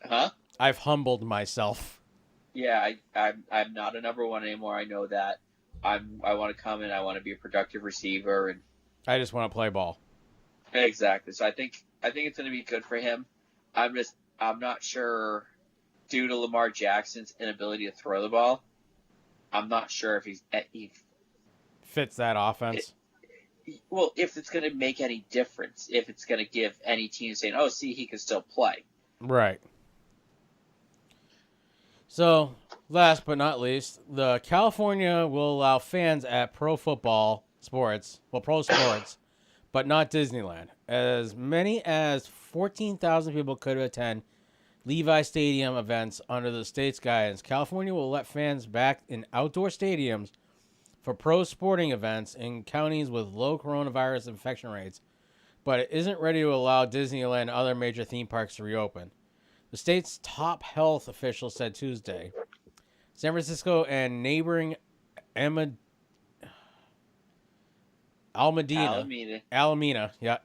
Huh? I've humbled myself. Yeah, I'm not a number 1 anymore. I know that. I want to come in. I want to be a productive receiver, and I just want to play ball. Exactly. So I think it's going to be good for him. I'm not sure, due to Lamar Jackson's inability to throw the ball, I'm not sure if he fits that offense. If it's going to make any difference, if it's going to give any team saying, "Oh, see, he can still play." Right. So, last but not least, the California will allow fans at pro sports, but not Disneyland. As many as 14,000 people could attend Levi Stadium events under the state's guidance. California will let fans back in outdoor stadiums for pro sporting events in counties with low coronavirus infection rates, but it isn't ready to allow Disneyland and other major theme parks to reopen. The state's top health official said Tuesday. San Francisco and neighboring Alameda,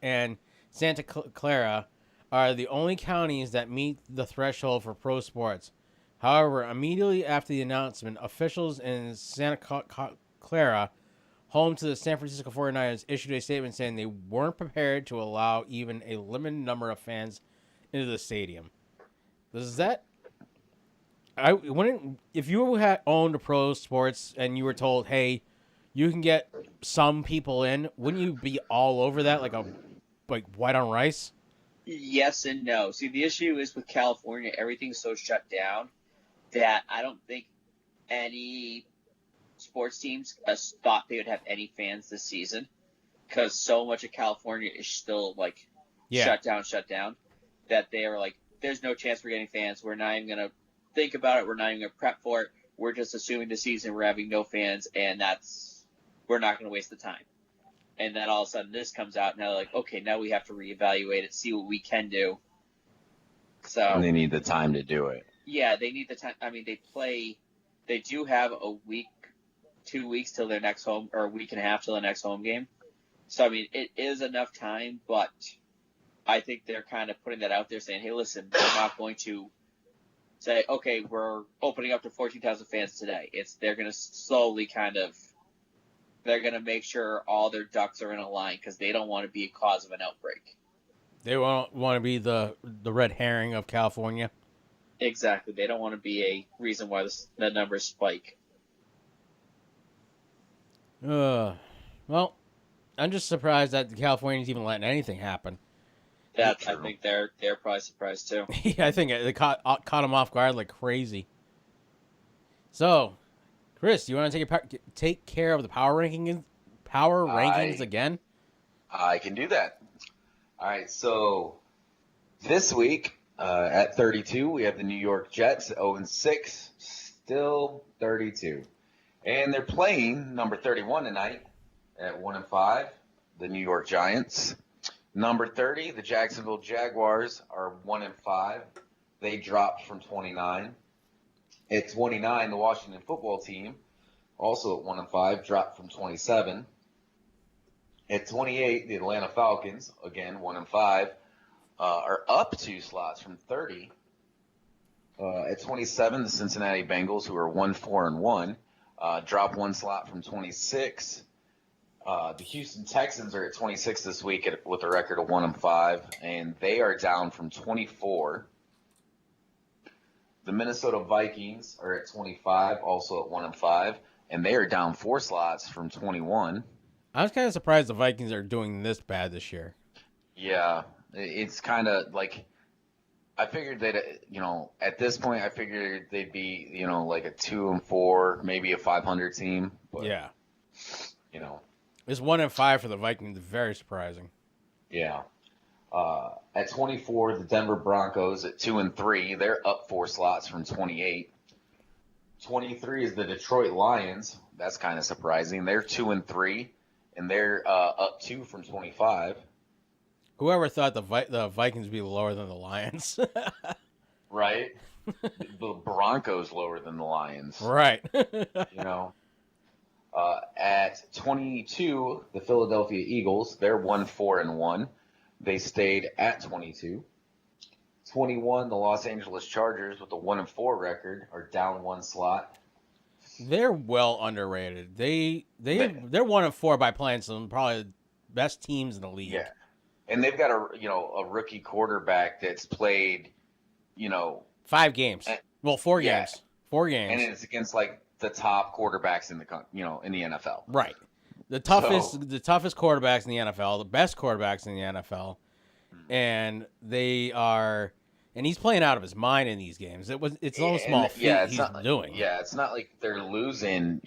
and Santa Clara are the only counties that meet the threshold for pro sports. However, immediately after the announcement, officials in Santa Clara, home to the San Francisco 49ers, issued a statement saying they weren't prepared to allow even a limited number of fans into the stadium. If you had owned a pro sports and you were told, hey, you can get some people in, wouldn't you be all over that like white on rice? Yes and no. See, the issue is with California, everything's so shut down that I don't think any sports teams thought they would have any fans this season, because so much of California is still shut down, that they are like, there's no chance we're getting fans. We're not even going to think about it. We're not even going to prep for it. We're just assuming the season we're having no fans, and we're not going to waste the time. And then all of a sudden this comes out, and they're like, okay, now we have to reevaluate it, see what we can do. So And they need the time to do it. Yeah, they need the time. I mean, they do have a week, 2 weeks till their next home, or a week and a half till the next home game. So, I mean, it is enough time, but I think they're kind of putting that out there saying, hey, listen, we're not going to say, okay, we're opening up to 14,000 fans today. They're going to slowly they're going to make sure all their ducks are in a line, because they don't want to be a cause of an outbreak. They won't want to be the red herring of California. Exactly. They don't want to be a reason why the numbers spike. Well, I'm just surprised that California's even letting anything happen. I think they're probably surprised too. Yeah, I think they caught them off guard like crazy. So, Chris, do you want to take care of the power rankings again? I can do that. All right, so this week at 32, we have the New York Jets, 0-6, still 32. And they're playing number 31 tonight at 1-5, the New York Giants. Number 30, the Jacksonville Jaguars are 1-5. They dropped from 29. At 29, the Washington football team, also at 1-5, dropped from 27. At 28, the Atlanta Falcons, again 1-5, are up 2 slots from 30. At 27, the Cincinnati Bengals, who are 1-4-1, drop 1 slot from 26. The Houston Texans are at 26 this week with a record of 1-5, and they are down from 24. The Minnesota Vikings are at 25, also at 1-5, and they are down 4 slots from 21. I was kind of surprised the Vikings are doing this bad this year. Yeah, it's kind of like I figured that at this point I figured they'd be like a 2-4, maybe a 500 team. But, yeah, It's 1-5 for the Vikings. Very surprising. Yeah. At 24, the Denver Broncos at 2-3. They're up 4 slots from 28. 23 is the Detroit Lions. That's kind of surprising. They're 2-3, and they're up 2 from 25. Whoever thought the Vikings would be lower than the Lions? Right? The Broncos lower than the Lions. Right. At 22, the Philadelphia Eagles, they're 1-4-1. They stayed at 22. 21, the Los Angeles Chargers with a 1-4 record are down 1 slot. They're well underrated. They're 1-4 by playing some probably the best teams in the league. Yeah, and they've got a rookie quarterback that's played 5 games. 4 games. 4 games. And it's against like the top quarterbacks in the in the NFL. Right. The toughest quarterbacks in the NFL, the best quarterbacks in the NFL, and he's playing out of his mind in these games. It's no small feat he's doing. Yeah, it's not like they're losing,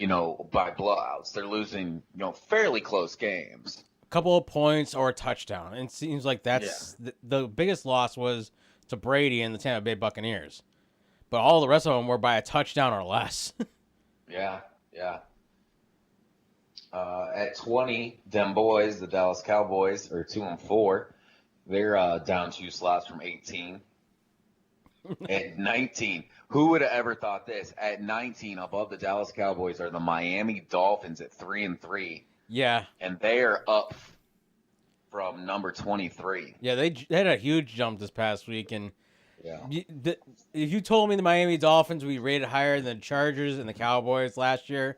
by blowouts. They're losing, fairly close games. A couple of points or a touchdown. And it seems like that's the biggest loss was to Brady and the Tampa Bay Buccaneers. But all the rest of them were by a touchdown or less. Yeah. At 20, them boys, the Dallas Cowboys, are 2-4. They're down 2 slots from 18. At 19, who would have ever thought this? At 19, above the Dallas Cowboys are the Miami Dolphins at 3-3. Yeah. And they are up from number 23. Yeah, they had a huge jump this past week, and yeah. If you told me the Miami Dolphins we rated higher than the Chargers and the Cowboys last year,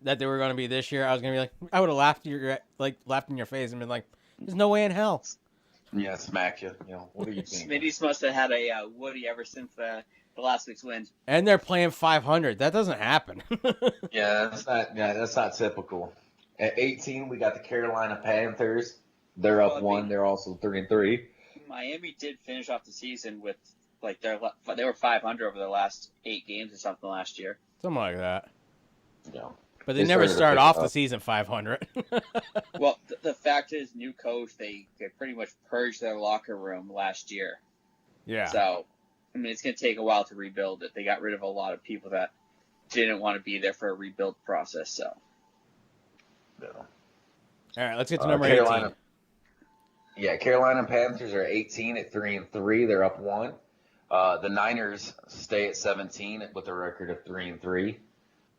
that they were going to be this year, I was going to be like, I would have laughed in your face and been like, there's no way in hell. Yeah, smack you. What do you think? Smitty's must have had a Woody ever since the last week's win. And they're playing 500. That doesn't happen. That's not typical. At 18, we got the Carolina Panthers. They're up 1. They're also 3-3. Miami did finish off the season with they were 500 over their last 8 games or something last year. Something like that. Yeah. But they never started off the season 500. Well, the fact is, new coach, they pretty much purged their locker room last year. Yeah. So, I mean, it's going to take a while to rebuild it. They got rid of a lot of people that didn't want to be there for a rebuild process. So. Yeah. All right, let's get to number 18. Yeah, Carolina Panthers are 18 at 3-3. They're up 1. The Niners stay at 17 with a record of 3-3.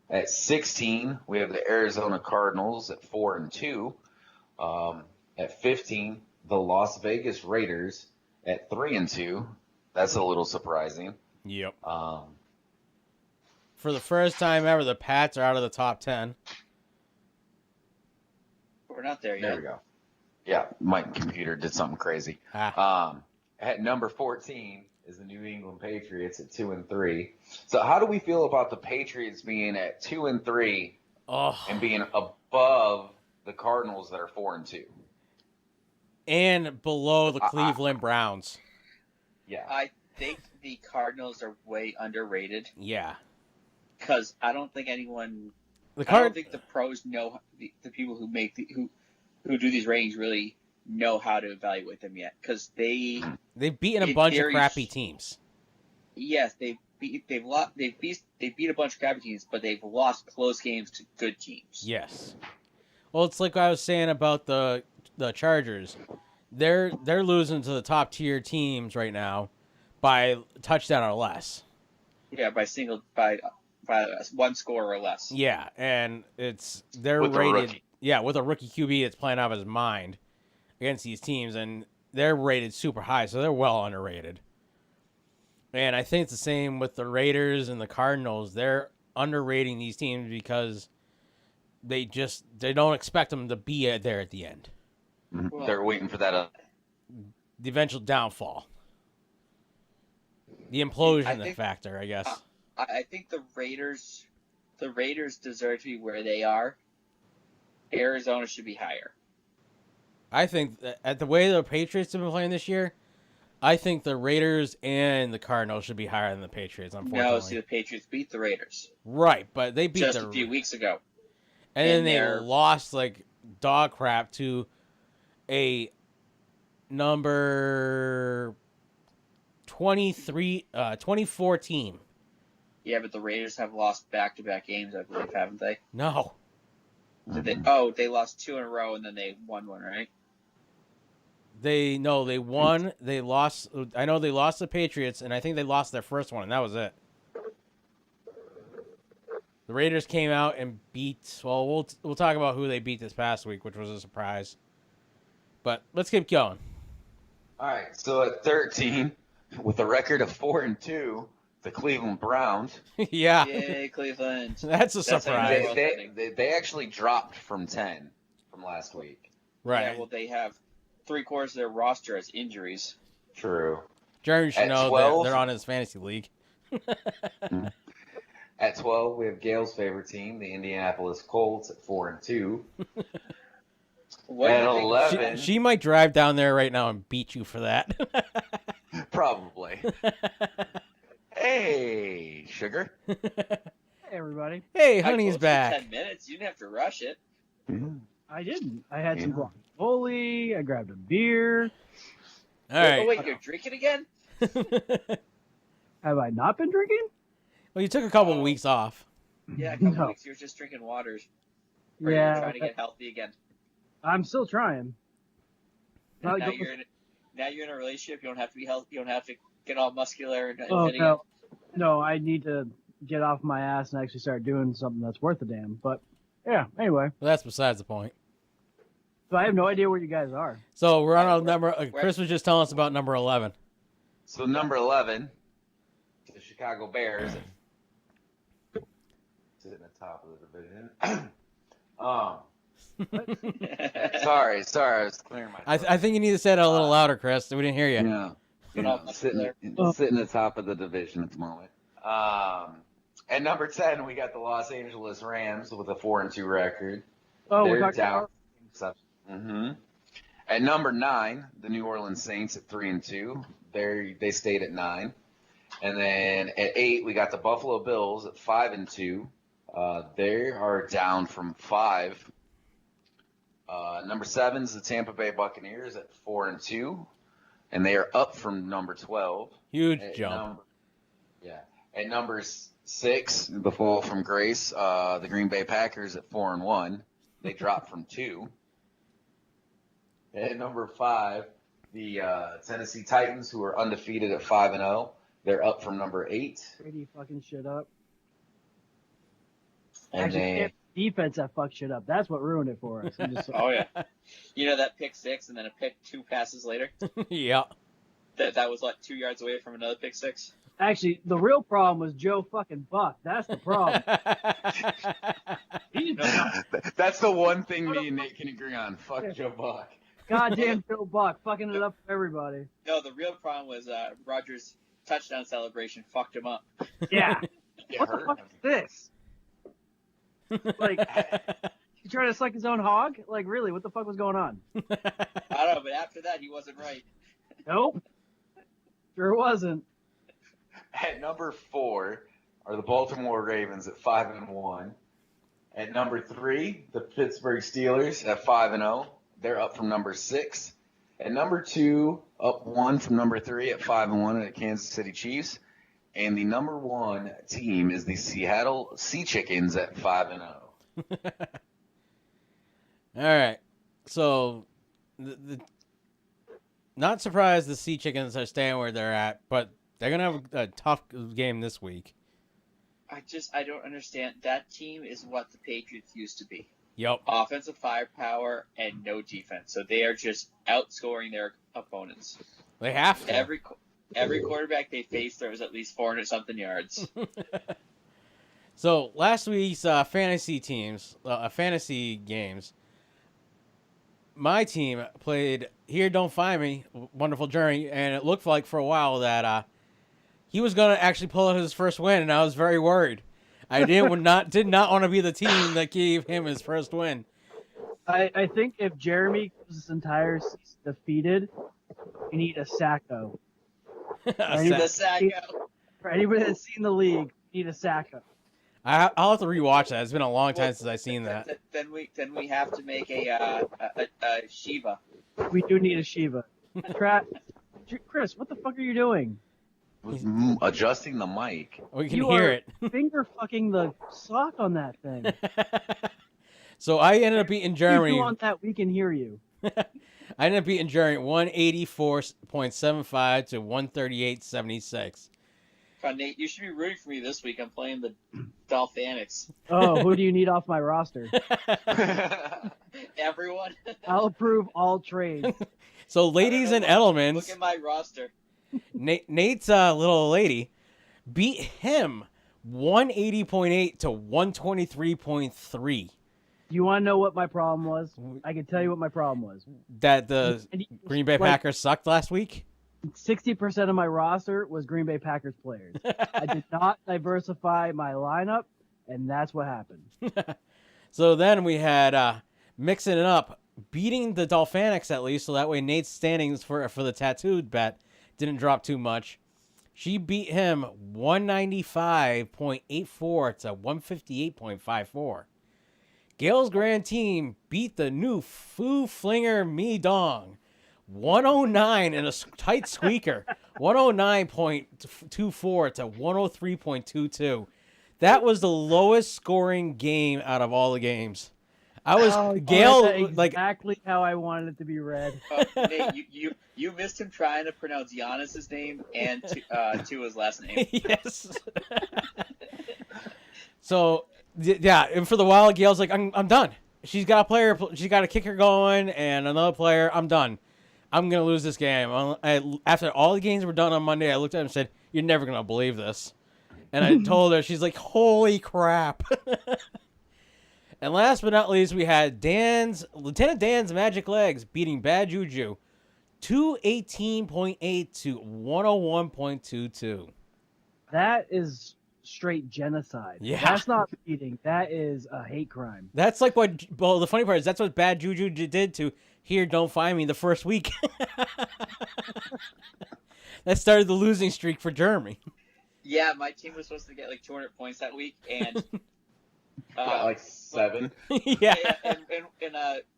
At 16, we have the Arizona Cardinals at 4-2. At 15, the Las Vegas Raiders at 3-2. That's a little surprising. Yep. For the first time ever, the Pats are out of the top 10. We're not there yet. There we go. Yeah, my computer did something crazy. At number 14 is the New England Patriots at 2-3. So how do we feel about the Patriots being at 2-3 and being above the Cardinals that are 4-2? And below the Cleveland Browns. Yeah. I think the Cardinals are way underrated. Yeah. Because I don't think anyone... I don't think the pros know, the people who make who do these ratings really know how to evaluate them yet. Because they've beaten a bunch of crappy teams. Yes, they've beat a bunch of crappy teams, but they've lost close games to good teams. Yes. Well, it's like I was saying about the Chargers. They're losing to the top tier teams right now by a touchdown or less. Yeah, by 1 score or less. Yeah, and they're rated. Yeah, with a rookie QB that's playing out of his mind against these teams, and they're rated super high, so they're well underrated. And I think it's the same with the Raiders and the Cardinals. They're underrating these teams because they don't expect them to be there at the end. Well, they're waiting for that. The eventual downfall. The implosion factor, I guess. I think the Raiders deserve to be where they are. Arizona should be higher. I think that at the way the Patriots have been playing this year, I think the Raiders and the Cardinals should be higher than the Patriots, unfortunately. No, see, the Patriots beat the Raiders. Right, but they beat just a few weeks ago. And then they lost like dog crap to a number 24 team. Yeah, but the Raiders have lost back-to-back games, I believe, haven't they? No. Did they? Oh, they lost 2 in a row and then they won one, right? They won. They lost. I know they lost the Patriots, and I think they lost their first one, and that was it. The Raiders came out and beat. Well, we'll talk about who they beat this past week, which was a surprise. But let's keep going. All right. So at 13, with a record of 4-2, the Cleveland Browns. Yeah. Yay, Cleveland. That's a surprise. They actually dropped from 10 from last week. Right. Yeah, well, they have 3/4 of their roster as injuries. True. Jeremy should know 12, that they're on his fantasy league. At 12, we have Gail's favorite team, the Indianapolis Colts, at 4-2. At 11, she might drive down there right now and beat you for that. Probably. Hey, Sugar. Hey, everybody. Hey, Honey's back. 10 minutes. You didn't have to rush it. I didn't. I had some guacamole. I grabbed a beer. All right. Oh, wait, you're drinking again? Have I not been drinking? Well, you took a couple of weeks off. Yeah, a couple weeks. You were just drinking waters. Or Yeah. You're trying to get healthy again. I'm still trying. Now you're in a relationship. You don't have to be healthy. You don't have to get all muscular and Oh, fit no. No, I need to get off my ass and actually start doing something that's worth a damn. But, yeah, anyway. Well, that's besides the point. So I have no idea where you guys are. So we're on a number. Chris was just telling us about number 11. So number 11, the Chicago Bears. Sitting at the top of the division. Sorry, I was clearing my throat. I think you need to say it a little louder, Chris. We didn't hear you. Yeah. Sitting at the top of the division at the moment. At number 10, we got the Los Angeles Rams with a 4-2 record. Oh, They're we're talking down. about... At number 9, the New Orleans Saints at 3-2. They stayed at 9. And then at 8, we got the Buffalo Bills at 5-2. They are down from 5. Number 7 is the Tampa Bay Buccaneers at 4-2, and they are up from number 12. Huge jump. At number 6, the fall from grace, the Green Bay Packers at 4-1. They dropped from 2. At number 5, the Tennessee Titans, who are undefeated at 5-0. They're up from number 8. Brady fucking shit up. And actually, then defense that fucked shit up. That's what ruined it for us. Oh, yeah. You know that pick 6 and then a pick 2 passes later? Yeah. That was like 2 yards away from another pick 6? Actually, the real problem was Joe fucking Buck. That's the problem. That's the one thing me and Nate can agree on. Fuck Joe Buck. Goddamn Joe Buck. Fucking it up for everybody. No, the real problem was Rodgers' touchdown celebration fucked him up. Yeah. What the fuck is this? Like, he tried to suck his own hog? Like, really, what the fuck was going on? I don't know, but after that, he wasn't right. Nope. Sure wasn't. At number 4 are the Baltimore Ravens at 5-1. At number 3, the Pittsburgh Steelers at 5-0. They're up from number 6. At number 2, up 1 from number 3 at 5-1 at Kansas City Chiefs. And the number 1 team is the Seattle Sea Chickens at 5-0. All right. So, not surprised the Sea Chickens are staying where they're at, but they're going to have a tough game this week. I don't understand. That team is what the Patriots used to be. Yep. offensive firepower, and no defense. So they are just outscoring their opponents. They have to. Every quarterback they face throws at least 400-something yards. So last week's fantasy games, my team played Here Don't Find Me, Wonderful Journey, and it looked like for a while that he was going to actually pull out his first win, and I was very worried. I did not want to be the team that gave him his first win. I think if Jeremy goes this entire season defeated, we need a Sacco. For anybody that's seen the league, we need a Sacco. I'll have to rewatch that. It's been a long time since I've seen that. Then we have to make a Shiva. We do need a Shiva. Chris, what the fuck are you doing? Adjusting the mic. We can hear it. Finger fucking the sock on that thing. So I ended up beating Jeremy. If you want that, we can hear you. I ended up beating Jeremy 184.75 to 138.76. Nate, you should be rooting for me this week. I'm playing the Dolphinics. Oh, who do you need off my roster? Everyone. I'll approve all trades. So, ladies and gentlemen, look at my roster. Nate's little lady beat him 180.8 to 123.3. You want to know what my problem was? I can tell you what my problem was. That the Green Bay Packers sucked last week? 60% of my roster was Green Bay Packers players. I did not diversify my lineup, and that's what happened. So then we had mixing it up, beating the Dolphinics at least, so that way Nate's standings for the tattooed bet didn't drop too much. She beat him 195.84 to 158.54. Gail's grand team beat the new Foo Flinger Me Dong 109 in a tight squeaker, 109.24 to 103.22. That was the lowest scoring game out of all the games. Gail exactly how I wanted it to be read. Nate, you missed him trying to pronounce Giannis's name and Tua's last name. Yes. So yeah, and for the while, Gail's like, I'm done. She's got a player, she's got a kicker going, and another player. I'm done. I'm gonna lose this game. After all the games were done on Monday, I looked at him and said, "You're never gonna believe this." And I told her, she's like, "Holy crap!" And last but not least, we had Lieutenant Dan's Magic Legs beating Bad Juju 218.8 to 101.22. That is straight genocide. Yeah. That's not beating. That is a hate crime. That's like the funny part is that's what Bad Juju did to Here Don't Find Me the first week. That started the losing streak for Jeremy. Yeah, my team was supposed to get like 200 points that week, and like 7. Yeah. And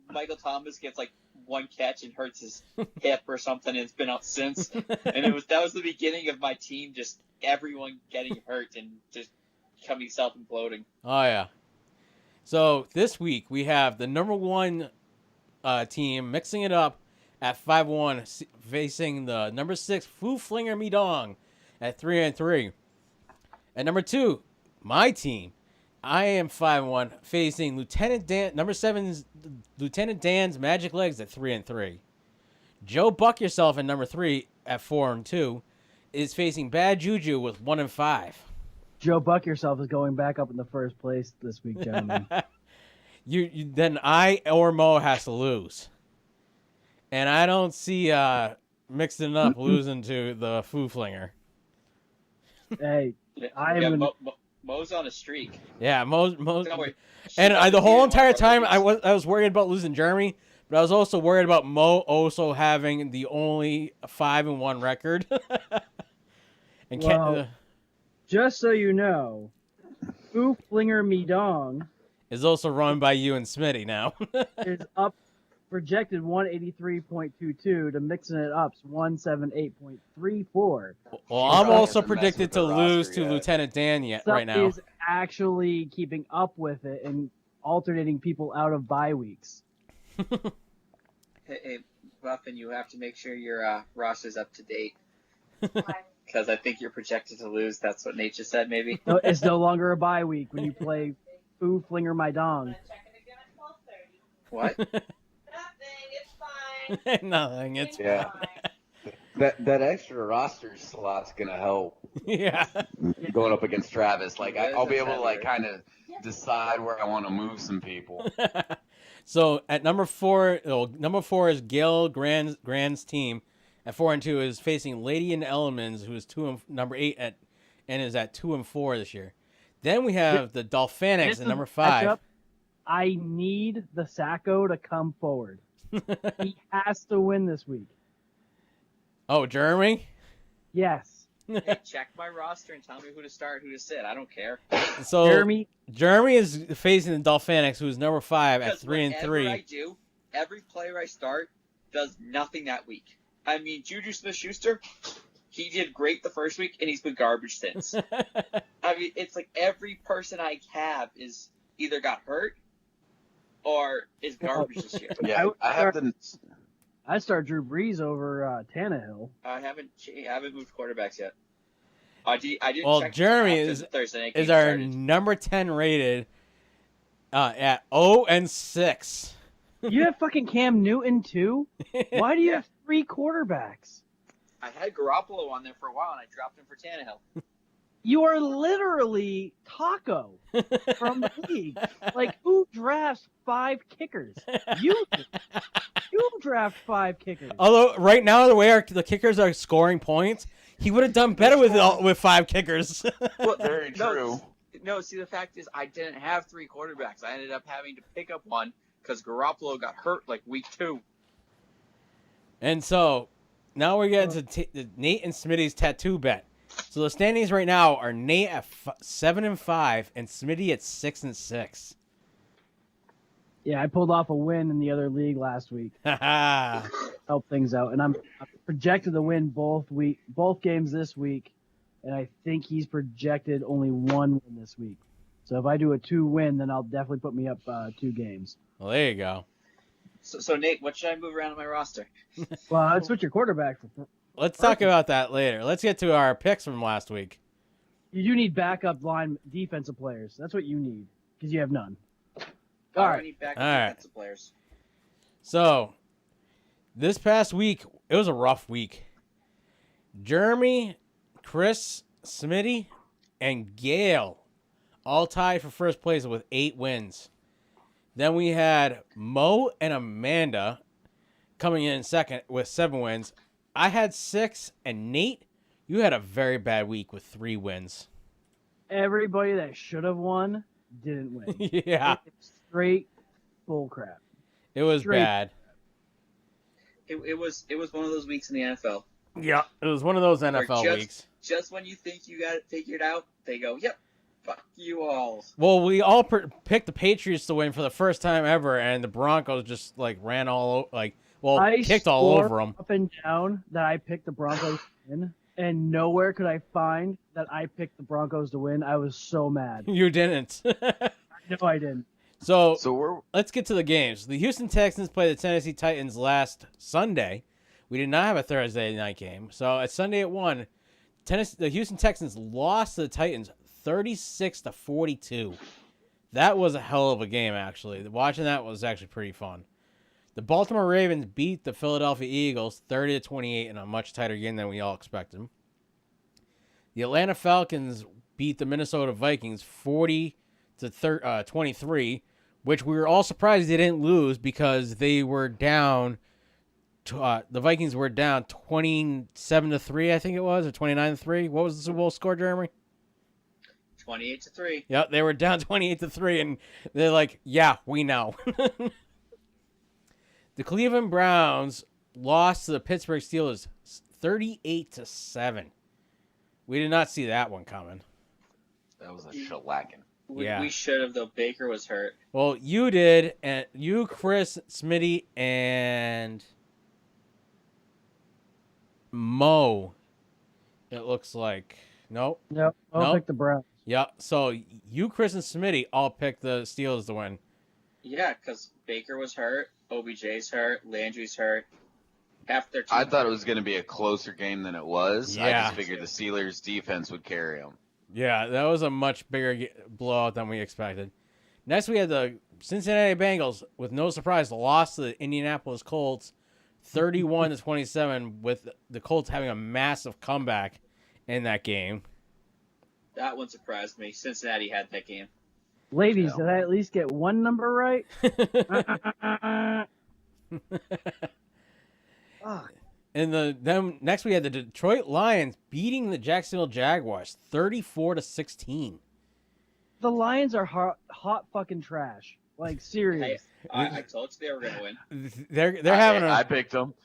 Michael Thomas gets like one catch and hurts his hip or something, and it's been out since. And that was the beginning of my team, just everyone getting hurt and just becoming self-imploding. Oh yeah. So this week we have the number 1 team mixing it up at 5-1, facing the number 6 Foo Flinger Me Dong at 3-3. At number 2, my team, I am 5-1, facing number 7's Lieutenant Dan's Magic Legs at 3-3. Joe Buck Yourself at number 3 at 4-2 is facing Bad Juju with 1-5. Joe Buck Yourself is going back up in the first place this week, gentlemen. Then I or Mo has to lose, and I don't see mixing it up losing to the Foo Flinger. Hey, Mo's on a streak. Yeah, Mo's and the whole entire time I was worried about losing Jeremy, but I was also worried about Mo also having the only 5-1 record. And just so you know, Foo Flinger Me Dong is also run by you and Smitty now. is up projected 183.22 to mixing it up's 178.34. Well, I'm also predicted to lose to Lieutenant Dan right now. Is actually keeping up with it and alternating people out of bye weeks. Hey, Buffin, you have to make sure your roster's up to date. Because I think you're projected to lose. That's what Nate just said, maybe. No, it's no longer a bye week when you play Foo Flinger My Dong. What? Nothing. It's Yeah. That extra roster slot's gonna help. Yeah. Going up against Travis, like That is I'll be able to heavier. like kind of decide where I want to move some people. So at number 4 is Gail Grand's team. At 4 and 2 is facing Lady and Elements, who is number 8 and is at 2 and 4 this year. Then we have the Dolphinics at number 5. Matchup. I need the Sacco to come forward. He has to win this week. Oh, Jeremy? Yes. Hey, check my roster and tell me who to start, who to sit. I don't care. So Jeremy is facing the Dolphinics, who is number 5 at 3 and 3. I do, every player I start does nothing that week. I mean, Juju Smith-Schuster, he did great the first week, and he's been garbage since. I mean, it's like every person I have is either got hurt or is garbage this year. Yeah, I start Drew Brees over Tannehill. I haven't moved quarterbacks yet. I didn't Well, check Jeremy after is the Thursday night is game our started. number 10 rated at 0 and 6. You have fucking Cam Newton too? Why do you have 3 quarterbacks? I had Garoppolo on there for a while, and I dropped him for Tannehill. You are literally Taco from the league. Like, who drafts 5 kickers? You do. You draft 5 kickers. Although right now the way the kickers are scoring points, he would have done better with 5 kickers. Well, Very true. No, see, the fact is I didn't have 3 quarterbacks. I ended up having to pick up one because Garoppolo got hurt like week 2. And so now we're getting to Nate and Smitty's tattoo bet. So the standings right now are Nate at 7 and 5 and Smitty at 6 and 6. Yeah, I pulled off a win in the other league last week. Help things out, and I'm projected to win both games this week, and I think he's projected only 1 win this week. So if I do a 2-win, then I'll definitely put me up 2 games. Well, there you go. So Nate, what should I move around on my roster? Well, I'd switch your quarterback for. Let's talk about that later. Let's get to our picks from last week. You do need backup line defensive players. That's what you need because you have none. All All right. right. I need backup All right. defensive players. So this past week, it was a rough week. Jeremy, Chris, Smitty, and Gail all tied for first place with 8 wins. Then we had Mo and Amanda coming in second with 7 wins. I had 6, and Nate, you had a very bad week with 3 wins. Everybody that should have won didn't win. Yeah. It's straight bull crap. It was Straight. bad. It was one of those weeks in the NFL. Yeah, it was one of those where NFL weeks. Just when you think you got it figured out, they go, "Yep, fuck you all." Well, we all picked the Patriots to win for the first time ever, and the Broncos just ran all kicked all over them. Up and down that I picked the Broncos to win, and nowhere could I find that I picked the Broncos to win. I was so mad. You didn't. No, I didn't. So let's get to the games. The Houston Texans played the Tennessee Titans last Sunday. We did not have a Thursday night game. So at Sunday at 1, the Houston Texans lost to the Titans 36-42. That was a hell of a game, actually. Watching that was actually pretty fun. The Baltimore Ravens beat the Philadelphia Eagles 30-28 in a much tighter game than we all expected. The Atlanta Falcons beat the Minnesota Vikings 40-23, which we were all surprised they didn't lose because they were down. The Vikings were down 27-3, I think it was, or 29-3. What was the Super Bowl score, Jeremy? 28-3. Yep, they were down 28-3, and they're like, "Yeah, we know." The Cleveland Browns lost to the Pittsburgh Steelers 38-7. We did not see that one coming. That was a shellacking. We should have, though. Baker was hurt. Well, you did, and you, Chris, Smitty, and Mo. It looks like nope. I'll pick the Browns. Yeah. So you, Chris, and Smitty all picked the Steelers to win. Yeah, because Baker was hurt, OBJ's hurt, Landry's hurt. Half their team. I thought it was going to be a closer game than it was. I Yeah. just figured the Steelers' defense would carry them. Yeah, that was a much bigger blowout than we expected. Next, we had the Cincinnati Bengals, with no surprise, lost to the Indianapolis Colts, 31-27, with the Colts having a massive comeback in that game. That one surprised me. Cincinnati had that game. Ladies, did I at least get one number right? And next we had the Detroit Lions beating the Jacksonville Jaguars 34-16. The Lions are hot fucking trash. Like, serious. Hey, I told you they were going to win. They're having I picked them.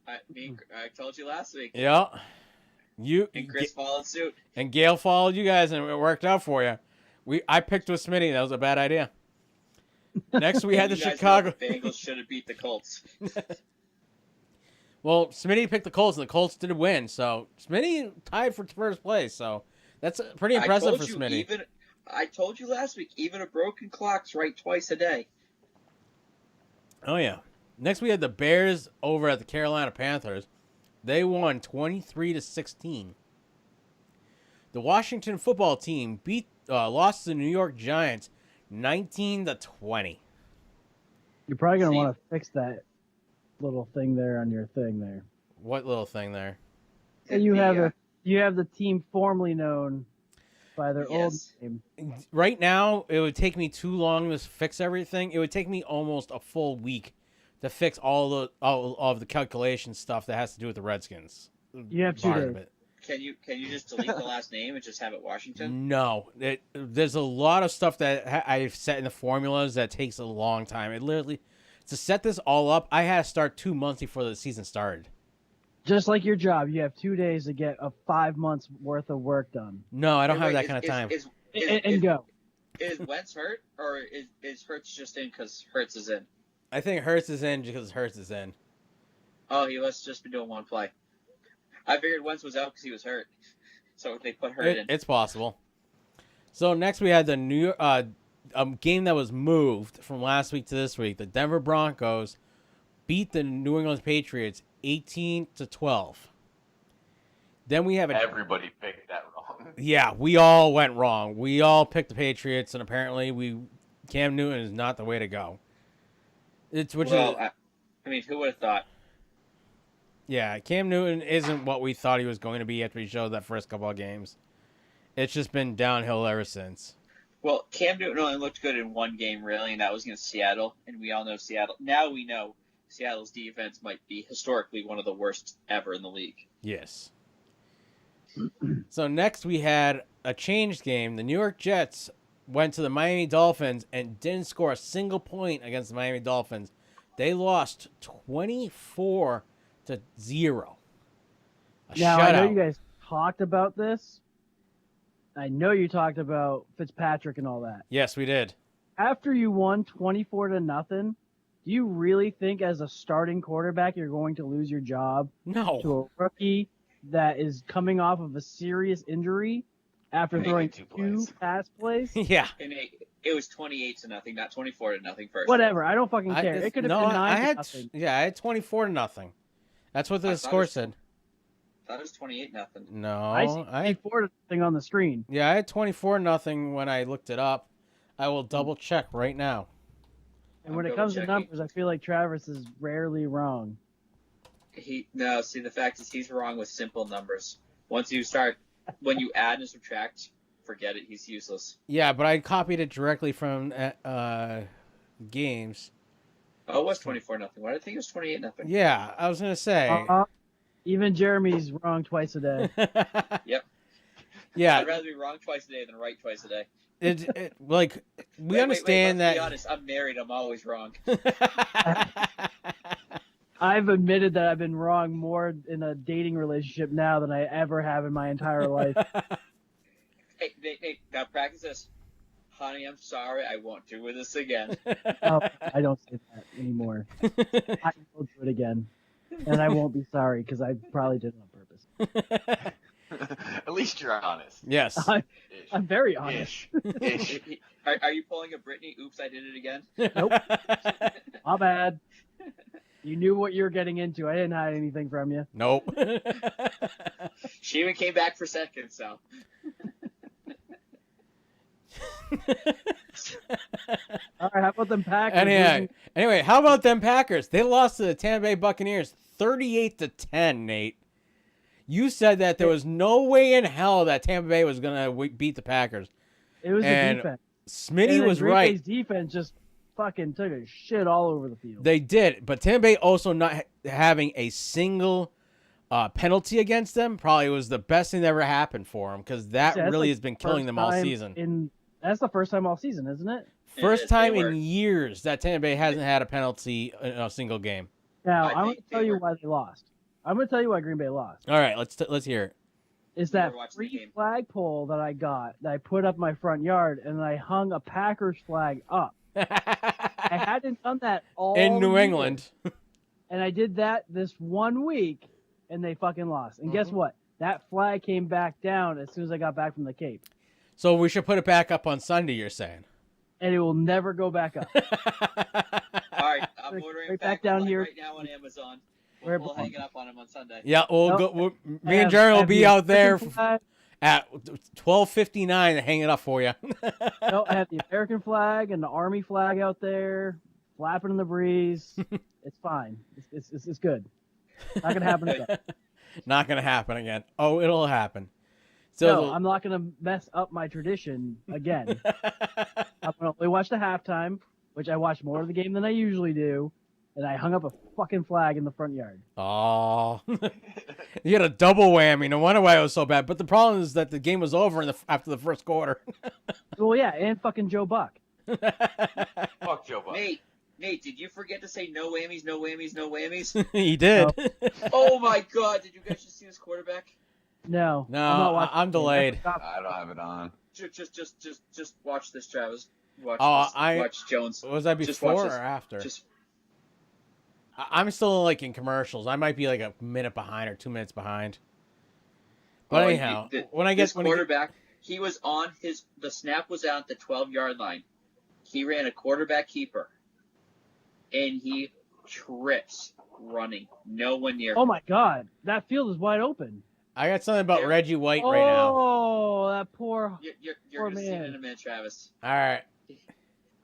I told you last week. Yeah. And Chris followed suit. And Gail followed you guys, and it worked out for you. I picked with Smitty. That was a bad idea. Next, we had the Chicago Bengals should have beat the Colts. Well, Smitty picked the Colts, and the Colts did win. So Smitty tied for first place. So that's pretty impressive for Smitty. I told you last week, even a broken clock's right twice a day. Oh yeah. Next, we had the Bears over at the Carolina Panthers. They won 23-16. The Washington football team lost to the New York Giants 19-20. You're probably going to want to fix that little thing there on your thing there. What little thing there? So you have the team formerly known by their old name. Right now, it would take me too long to fix everything. It would take me almost a full week to fix all of the calculation stuff that has to do with the Redskins. You have 2 days. Can you just delete the last name and just have it Washington? No, there's a lot of stuff that I've set in the formulas that takes a long time. It literally, to set this all up, I had to start 2 months before the season started. Just like your job, you have 2 days to get a 5 months worth of work done. No, I don't have that kind of time. Go. Is Wentz hurt, or is Hurts just in because Hurts is in? I think Hurts is in because Hurts is in. Oh, he must just been doing one play. I figured Wentz was out because he was hurt, so they put Hurt in. It's possible. So next we had the game that was moved from last week to this week. The Denver Broncos beat the New England Patriots 18-12. Then we have everybody picked that wrong. Yeah, we all went wrong. We all picked the Patriots, and apparently Cam Newton is not the way to go. I mean, who would have thought? Yeah, Cam Newton isn't what we thought he was going to be after he showed that first couple of games. It's just been downhill ever since. Well, Cam Newton only looked good in one game, really, and that was against Seattle. And we all know Seattle. Now we know Seattle's defense might be historically one of the worst ever in the league. Yes. So next we had a changed game. The New York Jets went to the Miami Dolphins and didn't score a single point against the Miami Dolphins. They lost 24-0. Now, I know you guys talked about this. I know you talked about Fitzpatrick and all that. Yes, we did. After you won 24-0, do you really think as a starting quarterback you're going to lose your job to a rookie that is coming off of a serious injury after throwing two pass plays? Yeah. And it was 28-0, not 24-0 first. Whatever. I don't fucking care. It could have been 9-0. Yeah, I had 24-0. That's what the score said. I thought it was 28-0. No, I see 24-0 on the screen. Yeah, I had 24-0 when I looked it up. I will double check right now. And when it comes to numbers, I feel like Travis is rarely wrong. The fact is he's wrong with simple numbers. When you add and subtract, forget it. He's useless. Yeah, but I copied it directly from games. Oh, it was 24-0. Why did I think it was 28-0? Yeah, I was gonna say. Even Jeremy's wrong twice a day. Yep. Yeah. I'd rather be wrong twice a day than right twice a day. We understand that. Let's be honest, I'm married. I'm always wrong. I've admitted that I've been wrong more in a dating relationship now than I ever have in my entire life. Hey, now practice this. Honey, I'm sorry. I won't do this again. Oh, I don't say that anymore. I will do it again. And I won't be sorry because I probably did it on purpose. At least you're honest. Yes. I'm very honest. Ish. Are you pulling a Britney? Oops, I did it again. Nope. My bad. You knew what you were getting into. I didn't hide anything from you. Nope. She even came back for seconds, so. lost. All right, how about them Packers? Anyway, how about them Packers? They lost to the Tampa Bay Buccaneers 38-10, Nate. You said that there was no way in hell that Tampa Bay was going to beat the Packers. It was the defense. Smitty was Green right. Bay's defense just fucking took a shit all over the field. They did, but Tampa Bay also not having a single penalty against them probably was the best thing that ever happened for them, because that really has been killing them all season. That's the first time all season, isn't it? First time in years that Tampa Bay hasn't had a penalty in a single game. Now, I'm going to tell you why they lost. I'm going to tell you why Green Bay lost. All right, let's hear it. Is that free flagpole that I got, that I put up my front yard, and I hung a Packers flag up. I hadn't done that all in New year. England. And I did that this 1 week, and they fucking lost. And guess what? That flag came back down as soon as I got back from the Cape. So we should put it back up on Sunday, you're saying? And it will never go back up. All right, I'm ordering right back down here right now on Amazon. We'll hang it up on him on Sunday. Yeah, me and Jeremy will be out there at 12:59 to hang it up for you. No, I have the American flag and the Army flag out there, flapping in the breeze. It's fine. It's good. Not gonna happen again. Not gonna happen again. Oh, it'll happen. So no, I'm not gonna mess up my tradition again. I'm gonna only watch the halftime, which I watch more of the game than I usually do. And I hung up a fucking flag in the front yard. Oh, you had a double whammy. No wonder why it was so bad. But the problem is that the game was over after the first quarter. Well, yeah, and fucking Joe Buck. Fuck Joe Buck. Nate, did you forget to say no whammies, no whammies, no whammies? He did. Oh my God! Did you guys just see this quarterback? No, I'm delayed. I don't have it on. Just watch this, Travis. Watch Jones. Was that before or after? I'm still in commercials. I might be a minute behind or 2 minutes behind. But anyhow, he was on the snap was out at the 12-yard line. He ran a quarterback keeper, and he trips running. No one near. Oh my God, that field is wide open. I got something about Reggie White right now. Oh, that poor. You're gonna see it in a minute, Travis. All right.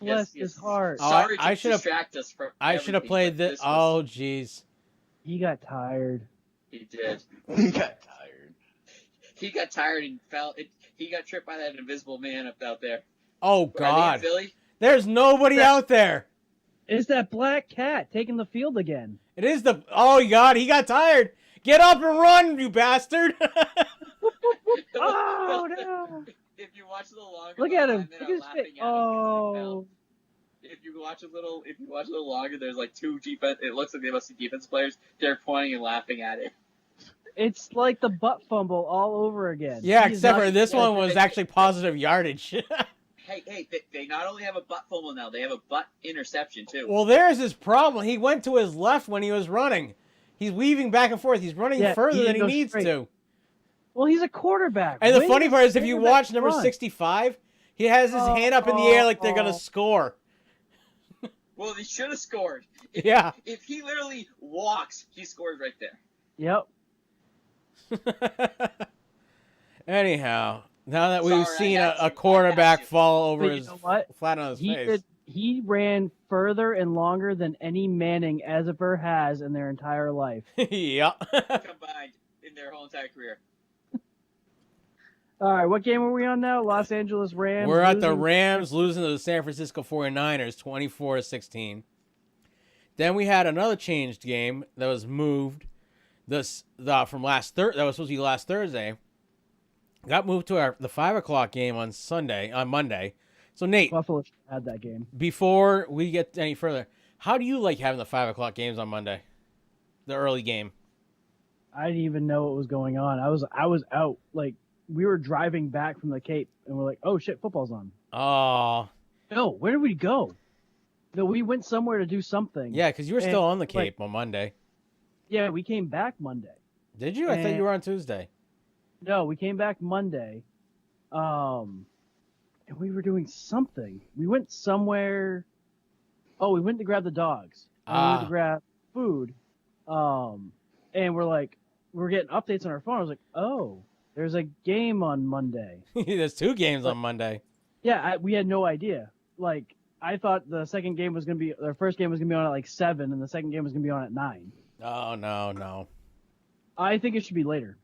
Bless his heart. Sorry to distract us from. I should have played this. Oh, jeez. He got tired. He did. He got tired. He got tired and fell. He got tripped by that invisible man up out there. Oh God! Philly? There's nobody out there. It's that black cat taking the field again. It is the. Oh God! He got tired. Get up and run, you bastard! Oh no! If you watch the longer, look at him. Look at his face. Oh. If you watch a little longer, there's two defense. It looks like they must be defense players. They're pointing and laughing at it. It's like the butt fumble all over again. Yeah, except for this one was actually positive yardage. Hey, they not only have a butt fumble now, they have a butt interception too. Well, there's his problem. He went to his left when he was running. He's weaving back and forth. He's running further than he needs to. Well, he's a quarterback. And the funny part is, if you watch number 65, he has his hand up in the air like they're going to score. Well, they should have scored. If he literally walks, he scores right there. Yep. Anyhow, now that we've seen a quarterback fall over flat on his face. He ran further and longer than any Manning ever has in their entire life. Yeah. Combined in their whole entire career. All right, what game are we on now? Los Angeles Rams. We're at the Rams losing to the San Francisco 49ers 24-16. Then we had another changed game that was moved from last that was supposed to be last Thursday. Got moved to the 5:00 game on Monday. So Nate, Buffalo had that game. Before we get any further, how do you like having the 5:00 games on Monday? The early game. I didn't even know what was going on. I was out. We were driving back from the Cape, and we're like, oh, shit, football's on. Oh. No, where did we go? No, we went somewhere to do something. Yeah, because you were still on the Cape on Monday. Yeah, we came back Monday. Did you? I thought you were on Tuesday. No, we came back Monday. And we were doing something. We went somewhere. Oh, we went to grab the dogs. We went to grab food. And we're getting updates on our phone. I was like, oh. There's a game on Monday. There's 2 games on Monday. Yeah, we had no idea. like I thought the second game was gonna be their first game was gonna be on at like 7, and the second game was gonna be on at 9. Oh no. I think it should be later.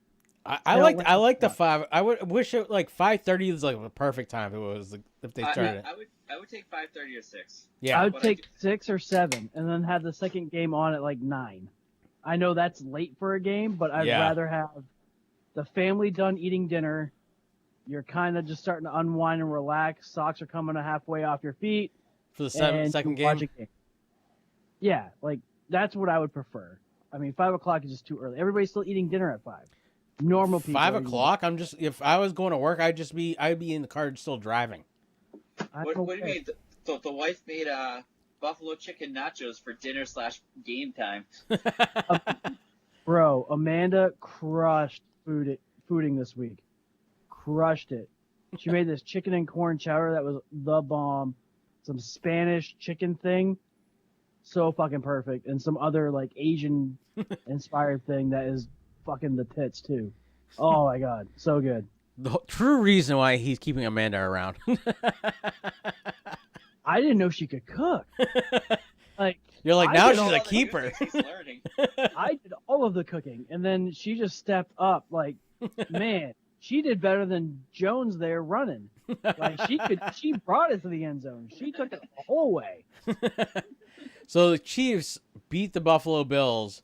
I like the 5. I would wish it like 5:30 was like the perfect time. If it was if they started it. I would take 5:30 or 6. Yeah, I would take 6 or 7, and then have the second game on at like 9. I know that's late for a game, but I'd rather have the family done eating dinner. You're kind of just starting to unwind and relax. Socks are coming halfway off your feet for the second game. Yeah, like that's what I would prefer. I mean, 5 o'clock is just too early. Everybody's still eating dinner at 5. Normal people. 5 o'clock. If I was going to work, I'd be in the car still driving. What do you mean? The wife made buffalo chicken nachos for dinner / game time. Bro, Amanda crushed fooding this week. Crushed it. She made this chicken and corn chowder that was the bomb. Some Spanish chicken thing. So fucking perfect. And some other like Asian inspired thing that is fucking the tits too. Oh my god. So good. The true reason why he's keeping Amanda around. I didn't know she could cook. Like you're like, now she's a keeper. I did all of the cooking, and then she just stepped up. Like, man, she did better than Jones there running. Like she brought it to the end zone. She took it the whole way. So the Chiefs beat the Buffalo Bills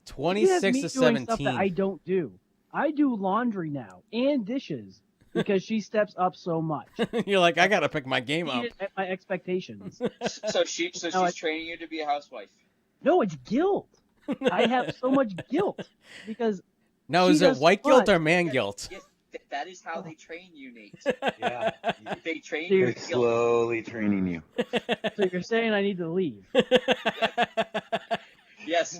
26-17. Stuff that I don't do. I do laundry now and dishes because she steps up so much. You're like, I gotta pick my game up. At my expectations. So she's training you to be a housewife. No, it's guilt. I have so much guilt because. Now, is it white guilt or man guilt? Yes, that is how they train you, Nate. Yeah, they train you. They're slowly training you. So you're saying I need to leave? Yes.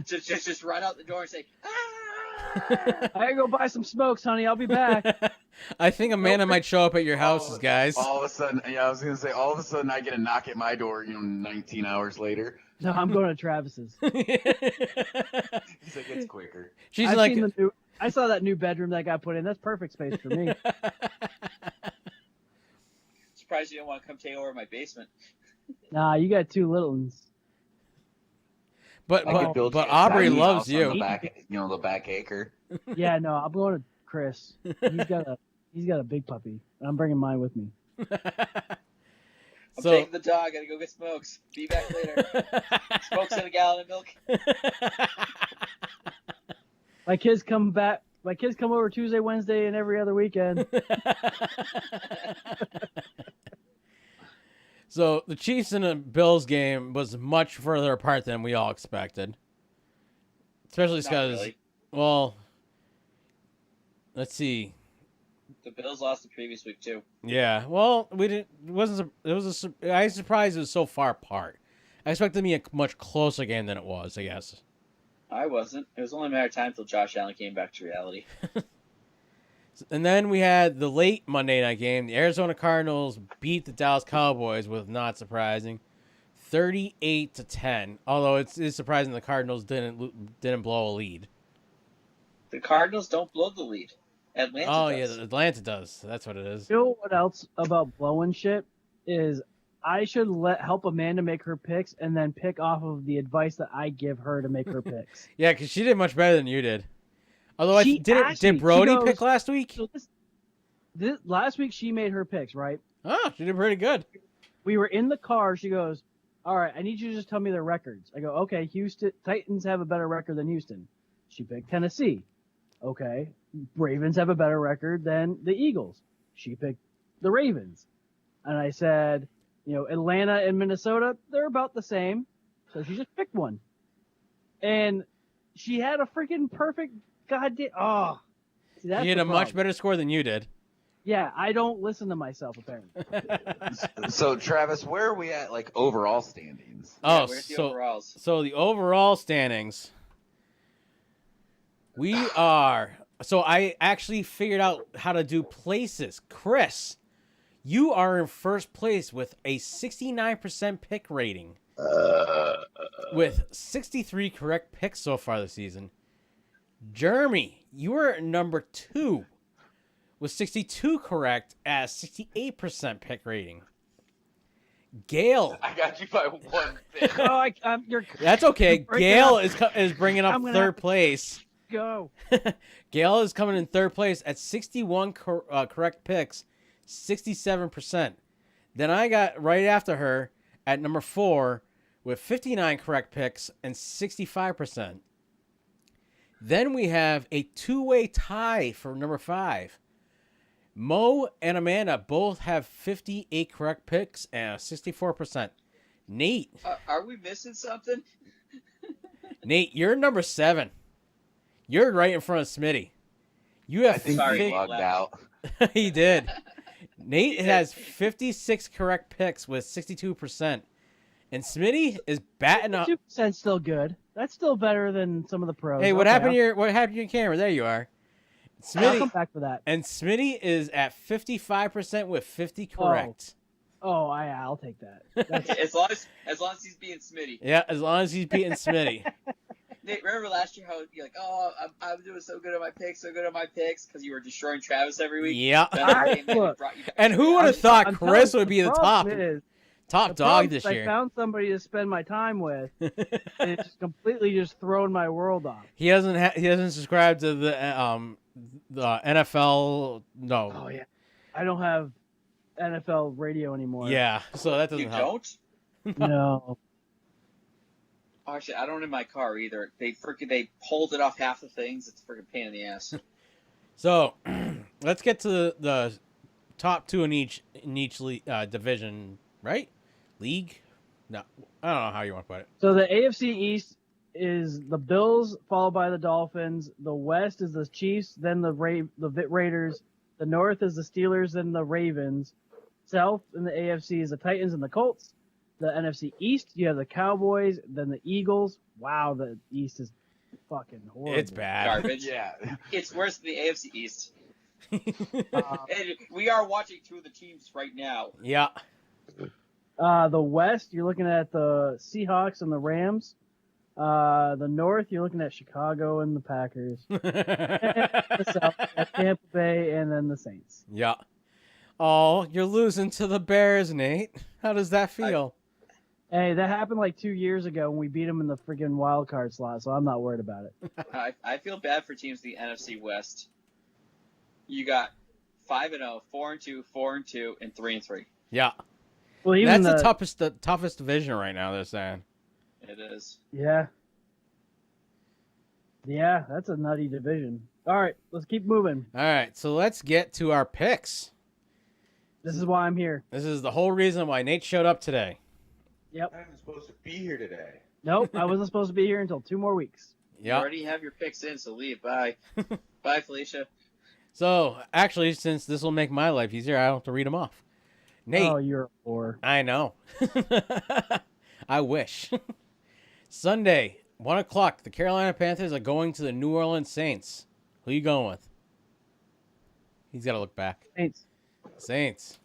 Just run out the door and say, "Ah!" I gotta go buy some smokes, honey. I'll be back. I think Amanda might show up at your houses, guys. All of a sudden, I was gonna say, all of a sudden, I get a knock at my door. 19 hours later. No, I'm going to Travis's. He's like, it's quicker. I saw that new bedroom that got put in. That's perfect space for me. Surprised you didn't want to come take over my basement. Nah, you got 2 little ones. But Aubrey loves you. The back acre. Yeah, no, I'm going to Chris. He's got a big puppy. I'm bringing mine with me. I'm taking the dog. Gotta go get smokes. Be back later. Smokes and a gallon of milk. My kids come over Tuesday, Wednesday, and every other weekend. So the Chiefs and the Bills game was much further apart than we all expected. Especially because, well, let's see. The Bills lost the previous week too. Yeah, well, we didn't. I was surprised it was so far apart. I expected it to be a much closer game than it was, I guess. I wasn't. It was only a matter of time until Josh Allen came back to reality. And then we had the late Monday night game. The Arizona Cardinals beat the Dallas Cowboys, with not surprising, 38-10. Although it is surprising the Cardinals didn't blow a lead. The Cardinals don't blow the lead. Atlanta does. Yeah, Atlanta does. That's what it is. You know what else about blowing shit is I should help Amanda make her picks and then pick off of the advice that I give her to make her picks. Yeah, because she did much better than you did. Although did Brody pick last week? So last week she made her picks, right? Oh, she did pretty good. We were in the car. She goes, "All right, I need you to just tell me their records." I go, "Okay, Titans have a better record than Houston." She picked Tennessee. Okay, Ravens have a better record than the Eagles. She picked the Ravens. And I said, Atlanta and Minnesota, they're about the same. So she just picked one. And she had a freaking perfect goddamn. Oh. See, that's she had a much better score than you did. Yeah, I don't listen to myself, apparently. So, Travis, where are we at, overall standings? Oh, where's the overalls? So the overall standings. We are. So I actually figured out how to do places. Chris, you are in first place with a 69% pick rating. With 63 correct picks so far this season. Jeremy, you are number 2 with 62 correct at 68% pick rating. Gail. I got you by 1 thing. You're. That's okay. You're breaking Gail up. is bringing up I'm gonna third have to place. Go. Gail is coming in third place at 61 correct picks, 67%. Then I got right after her at number 4 with 59 correct picks and 65%. Then we have a two-way tie for number 5. Mo and Amanda both have 58 correct picks and 64%. Nate. Are we missing something? Nate, you're number 7. You're right in front of Smitty. You have I think he logged out. He did. Nate has 56 correct picks with 62%. And Smitty is batting up. 2% still good. That's still better than some of the pros. Hey, what happened to your camera? There you are. I'll come back for that. And Smitty is at 55% with 50 correct. I'll take that. as long as he's being Smitty. Yeah, as long as he's beating Smitty. Nate, remember last year how you'd be like, I'm doing so good on my picks, because you were destroying Travis every week? Yeah. Look, and who would have thought Chris would be the top dog problem this is year? I found somebody to spend my time with, and it's just completely just thrown my world off. He hasn't subscribed to the NFL. No. Oh yeah, I don't have NFL radio anymore. Yeah, so that doesn't help. You don't? No. Actually, I don't in my car either. They pulled it off half the things. It's a freaking pain in the ass. So, let's get to the top 2 in each division, right? League? No, I don't know how you want to put it. So the AFC East is the Bills, followed by the Dolphins. The West is the Chiefs, then the Raiders. The North is the Steelers, then the Ravens. South in the AFC is the Titans and the Colts. The NFC East, you have the Cowboys, then the Eagles. Wow, the East is fucking horrible. It's bad. Garbage. Yeah. It's worse than the AFC East. And we are watching 2 of the teams right now. Yeah. The West, you're looking at the Seahawks and the Rams. The North, you're looking at Chicago and the Packers. The South, Tampa Bay, and then the Saints. Yeah. Oh, you're losing to the Bears, Nate. How does that feel? Hey, that happened like 2 years ago when we beat them in the freaking wild card slot, so I'm not worried about it. I feel bad for teams in the NFC West. You got 5-0, 4-2, 4-2, and 3-3. Yeah. Well, even that's the toughest division right now, they're saying. It is. Yeah. Yeah, that's a nutty division. All right, let's keep moving. All right, so let's get to our picks. This is why I'm here. This is the whole reason why Nate showed up today. Yep. I wasn't supposed to be here today. Nope, I wasn't supposed to be here until 2 more weeks. You already have your picks in, so leave. Bye. Bye, Felicia. So, actually, since this will make my life easier, I don't have to read them off. Nate. Oh, you're a whore. I know. I wish. Sunday, 1 o'clock, the Carolina Panthers are going to the New Orleans Saints. Who are you going with? He's got to look back. Saints.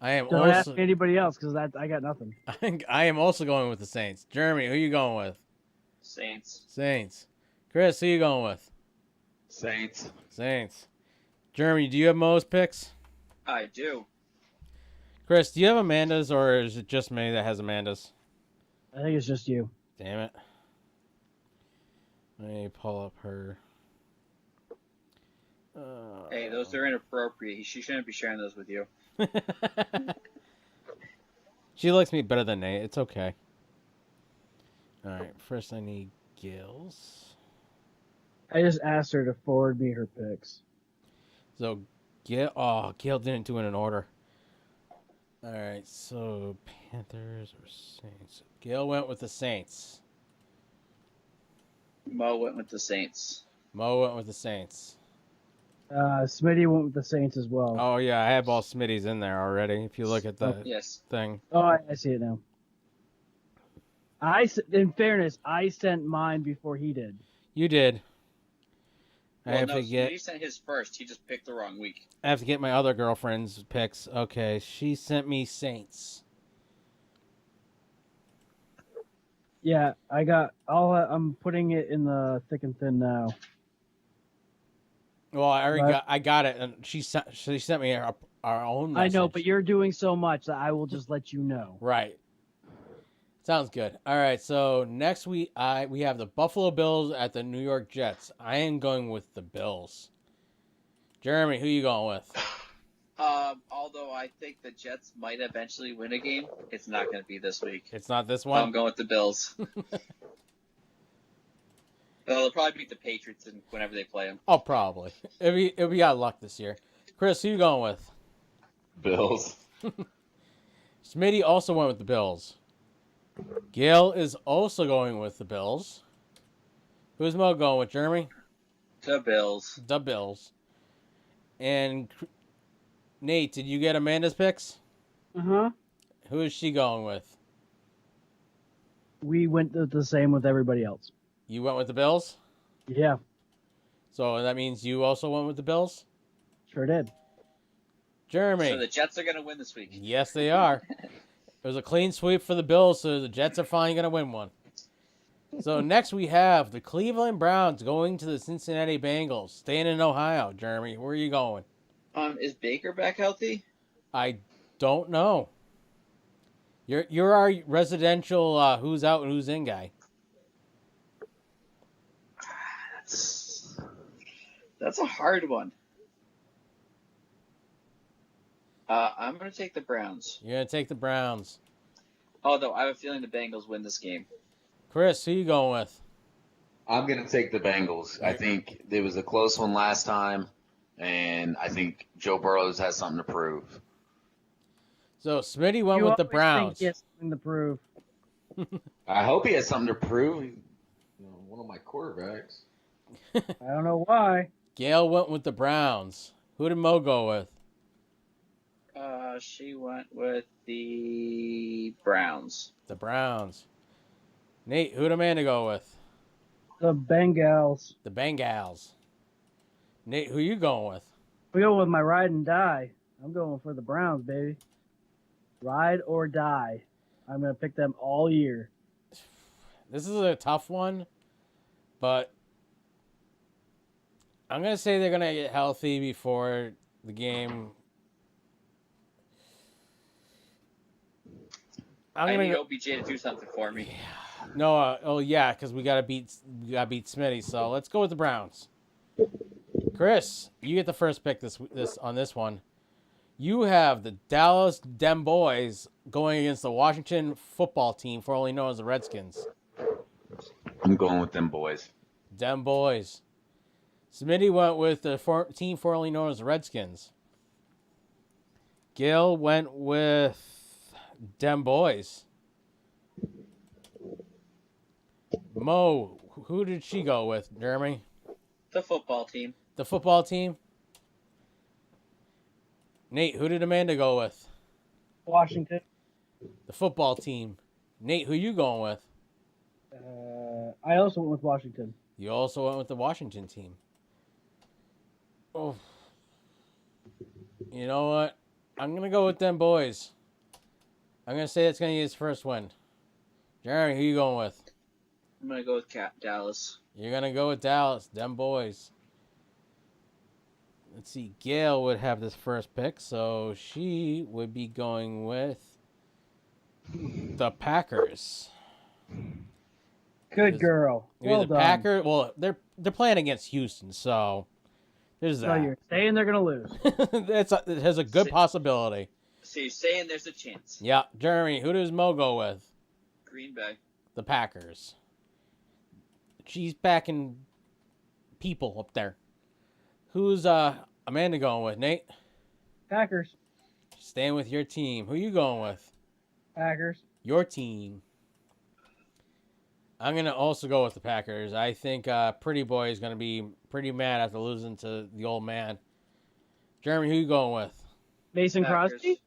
Don't ask anybody else because I got nothing. I am also going with the Saints. Jeremy, who are you going with? Saints. Chris, who are you going with? Saints. Jeremy, do you have Mo's picks? I do. Chris, do you have Amanda's, or is it just me that has Amanda's? I think it's just you. Damn it. Let me pull up her. Hey, those are inappropriate. She shouldn't be sharing those with you. She likes me better than Nate. It's okay. All right, first I need Gil's. I just asked her to forward me her picks. So, Gil didn't do it in order. All right, so Panthers or Saints? Gil went with the Saints. Mo went with the Saints. Smitty went with the Saints as well. Oh, yeah, I have all Smitty's in there already, if you look at the thing. Oh, I see it now. In fairness, I sent mine before he did. You did. Smitty sent his first. He just picked the wrong week. I have to get my other girlfriend's picks. Okay, she sent me Saints. Yeah, I'm putting it in the thick and thin now. Well, I got it, and she sent me our own I message. know, but you're doing so much that I will just let you know. Right. Sounds good. All right, so next we have the Buffalo Bills at the New York Jets. I am going with the Bills. Jeremy, who you going with? Although I think the Jets might eventually win a game, it's not going to be this week. It's not this one? I'm going with the Bills. They'll probably beat the Patriots whenever they play them. Oh, probably. It'll be out of luck this year. Chris, who you going with? Bills. Smitty also went with the Bills. Gail is also going with the Bills. Who's Mo going with, Jeremy? The Bills. The Bills. And Nate, did you get Amanda's picks? Uh-huh. Who is she going with? We went the same with everybody else. You went with the Bills? Yeah, So that means you also went with the Bills? sure did. Jeremy. So the Jets are going to win this week. Yes, they are. It was a clean sweep for the Bills, so the Jets are finally going to win one. So next we have the Cleveland Browns going to the Cincinnati Bengals, staying in Ohio. Jeremy, where are you going? Is Baker back healthy? I don't know. You're our residential who's out and who's in guy. That's a hard one. I'm going to take the Browns. You're going to take the Browns. Although I have a feeling the Bengals win this game. Chris, who you going with? I'm going to take the Bengals. I think it was a close one last time, and I think Joe Burrows has something to prove. So Smitty went You with the always Browns. think he has something to prove. I hope he has something to prove. He's, one of my quarterbacks. I don't know why. Gail went with the Browns. Who did Mo go with? She went with the Browns. The Browns. Nate, who did Amanda go with? The Bengals. The Bengals. Nate, who you going with? We go with my ride and die. I'm going for the Browns, baby. Ride or die. I'm going to pick them all year. This is a tough one, but I'm going to say they're going to get healthy before the game. I need OBJ to do something for me. No, because we gotta beat Smitty. So let's go with the Browns. Chris, you get the first pick this on this one. You have the Dallas Dem Boys going against the Washington football team, formerly known as the Redskins. I'm going with them boys. Dem Boys. Smitty went with the team formerly known as the Redskins. Gil went with Dem Boys. Mo, who did she go with, Jeremy? The football team. The football team? Nate, who did Amanda go with? Washington. The football team. Nate, who you going with? I also went with Washington. You also went with the Washington team. Oh. You know what? I'm going to go with them boys. I'm going to say it's going to be his first win. Jeremy, who you going with? I'm going to go with Dallas. You're going to go with Dallas. Them boys. Let's see. Gail would have this first pick, so she would be going with the Packers. Good girl. Well the done. Packers. Well, they're playing against Houston, so there's So that. you're saying they're going to lose. It has a good possibility. So you're saying there's a chance. Yeah. Jeremy, who does Mo go with? Green Bay. The Packers. She's backing people up there. Who's Amanda going with, Nate? Packers. Staying with your team. Who you going with? Packers. Your team. I'm going to also go with the Packers. I think Pretty Boy is going to be pretty mad after losing to the old man. Jeremy, who you going with? Mason Packers. Crosby?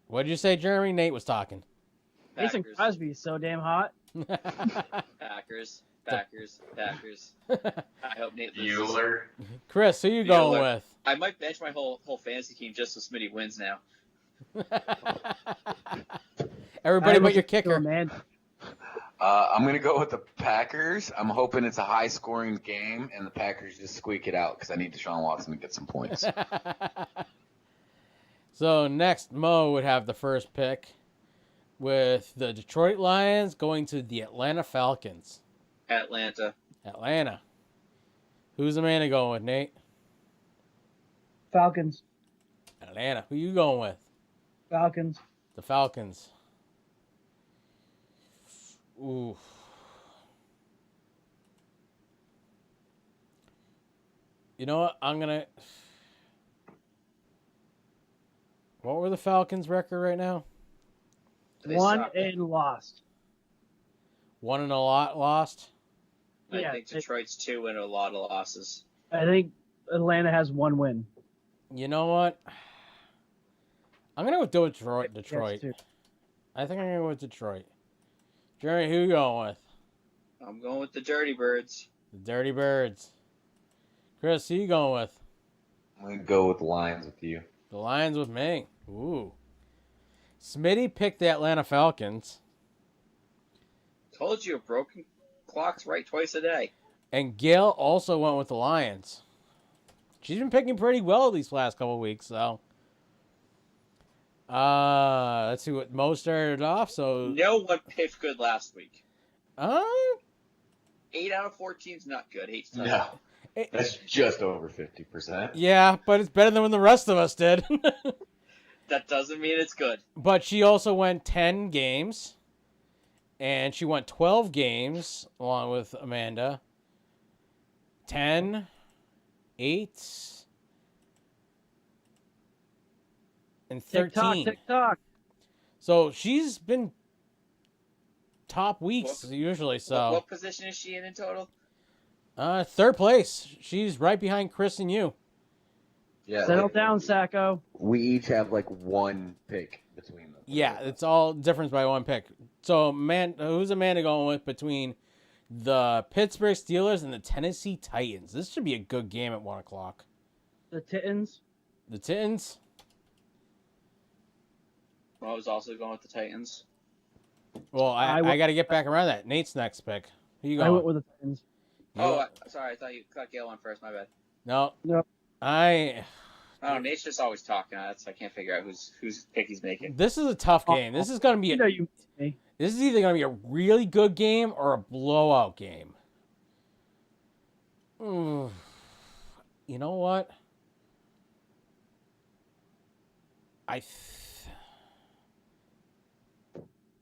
What did you say, Jeremy? Nate was talking. Mason Packers. Crosby is so damn hot. Packers. I hope Nate loses. Bueller. Chris, who you going Bueller. with? I might bench my whole fantasy team just so Smitty wins now. Everybody but your So, kicker. man. I'm going to go with the Packers. I'm hoping it's a high-scoring game, and the Packers just squeak it out because I need Deshaun Watson to get some points. So next, Mo would have the first pick with the Detroit Lions going to the Atlanta Falcons. Atlanta. Atlanta. Who's Amanda going with, Nate? Falcons. Atlanta. Who you going with? Falcons. The Falcons. Ooh. You know what? I'm going to... What were the Falcons' record right now? Won and lost. Won and a lot lost? I think Detroit's 2 and a lot of losses. I think Atlanta has 1 win. You know what? I'm going to go with Detroit. Yes, I think I'm going to go with Detroit. Jerry, who you going with? I'm going with the Dirty Birds. The Dirty Birds. Chris, who you going with? I'm going to go with the Lions with you. The Lions with me. Ooh. Smitty picked the Atlanta Falcons. Told you, broken clock's right twice a day. And Gail also went with the Lions. She's been picking pretty well these last couple of weeks, so. Let's see what Mo started off. So No one picked good last week. 8 out of 14 is not good. Hate's tough. No. That's just over 50%. Yeah, but it's better than when the rest of us did. That doesn't mean it's good. But she also went 10 games. And she went 12 games along with Amanda. 10, 8, and 13. Tick-tock. So she's been top weeks usually. So What position is she in total? Third place. She's right behind Chris and you. Yeah. Settle down, Sacco. We each have like 1 pick between them. Yeah, it's all difference by 1 pick. So, who's Amanda going with between the Pittsburgh Steelers and the Tennessee Titans? This should be a good game at 1 o'clock. The Titans. The Titans? I was also going with the Titans. Well, I got to get back around that. Nate's next pick. Who you going? I went with the Titans. Sorry, I thought you cut Gail on first. My bad. No. Oh, Nate's just always talking. That's I can't figure out whose pick he's making. This is a tough game. This is going to be this is either going to be a really good game or a blowout game. Ooh. You know what? I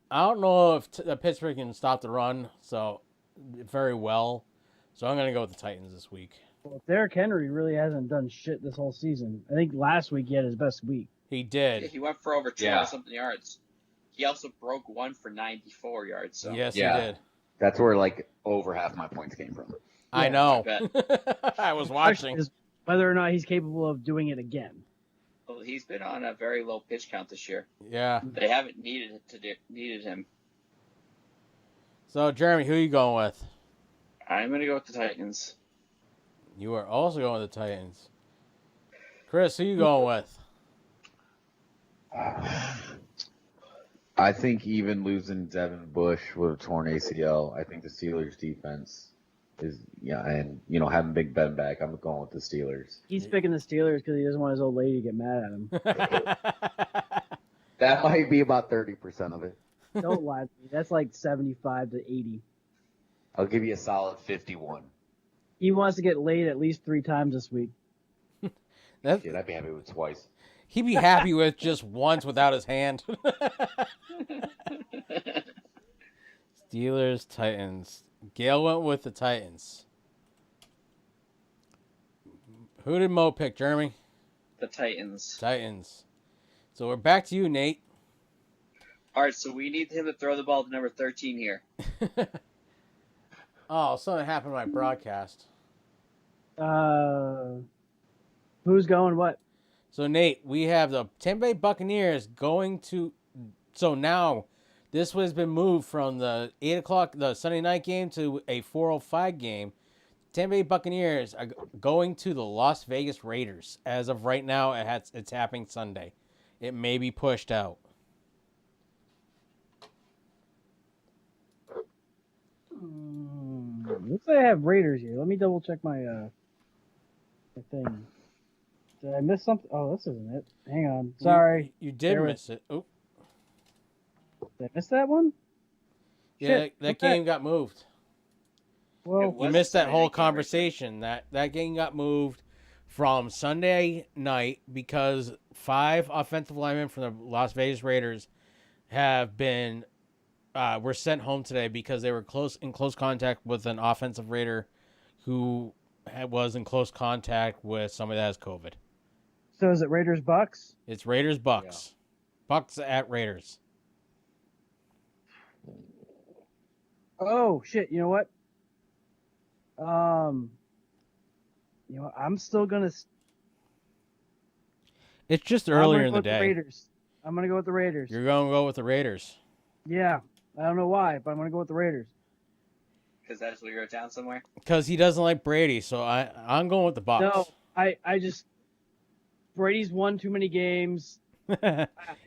don't know if Pittsburgh can stop the run very well. So I'm going to go with the Titans this week. Well, Derrick Henry really hasn't done shit this whole season. I think last week he had his best week. He did. Yeah, he went for over 200-something yards. He also broke one for 94 yards. So. Yes, he did. That's where like over half my points came from. I know. I was watching. Whether or not he's capable of doing it again. Well, he's been on a very low pitch count this year. Yeah. They haven't needed him. So, Jeremy, who are you going with? I'm going to go with the Titans. You are also going with the Titans. Chris, who you going with? I think even losing Devin Bush with a torn ACL, I think the Steelers defense is, and having Big Ben back, I'm going with the Steelers. He's picking the Steelers because he doesn't want his old lady to get mad at him. That might be about 30% of it. Don't lie to me. That's like 75 to 80. I'll give you a solid 51. He wants to get laid at least 3 times this week. Shit, I'd be happy with twice. He'd be happy with just once without his hand. Steelers, Titans. Gail went with the Titans. Who did Mo pick, Jeremy? The Titans. Titans. So we're back to you, Nate. All right, so we need him to throw the ball to number 13 here. Oh, something happened to my broadcast. Who's going what? So, Nate, we have the Tampa Bay Buccaneers going to... So now, this has been moved from the 8 o'clock, the Sunday night game, to a 4:05 game. Tampa Bay Buccaneers are going to the Las Vegas Raiders. As of right now, it's happening Sunday. It may be pushed out. Looks like I have Raiders here. Let me double check my thing. Did I miss something? Oh, this isn't it. Hang on. Sorry. You did miss it. Oh. Did I miss that one? Yeah, Shit, that game got moved. Well, You missed that whole conversation. That game got moved from Sunday night because 5 offensive linemen from the Las Vegas Raiders were sent home today because they were in close contact with an offensive Raider who was in close contact with somebody that has COVID. So is it Raiders Bucks? It's Raiders Bucks. Yeah. Bucks at Raiders. Oh shit! You know what? I'm still gonna. It's just earlier in the day. Raiders. I'm gonna go with the Raiders. You're gonna go with the Raiders. Yeah, I don't know why, but I'm gonna go with the Raiders. Because that's what you wrote down somewhere. Because he doesn't like Brady, so I'm going with the Bucks. No, I just Brady's won too many games.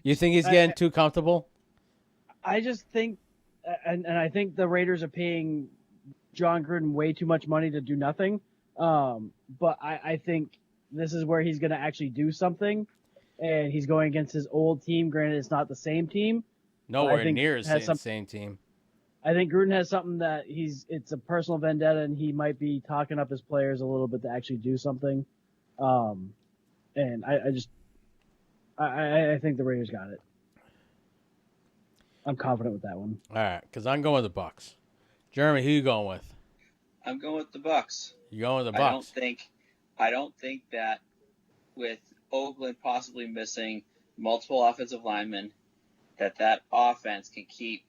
You think he's getting too comfortable? I just think, and I think the Raiders are paying John Gruden way too much money to do nothing. But I think this is where he's going to actually do something, and he's going against his old team. Granted, it's not the same team. Nowhere near the same team. I think Gruden has something that it's a personal vendetta, and he might be talking up his players a little bit to actually do something. And I think the Raiders got it. I'm confident with that one. All right, because I'm going with the Bucks. Jeremy, who you going with? I'm going with the Bucks. You going with the Bucks? I don't think that with Oakland possibly missing multiple offensive linemen, that offense can keep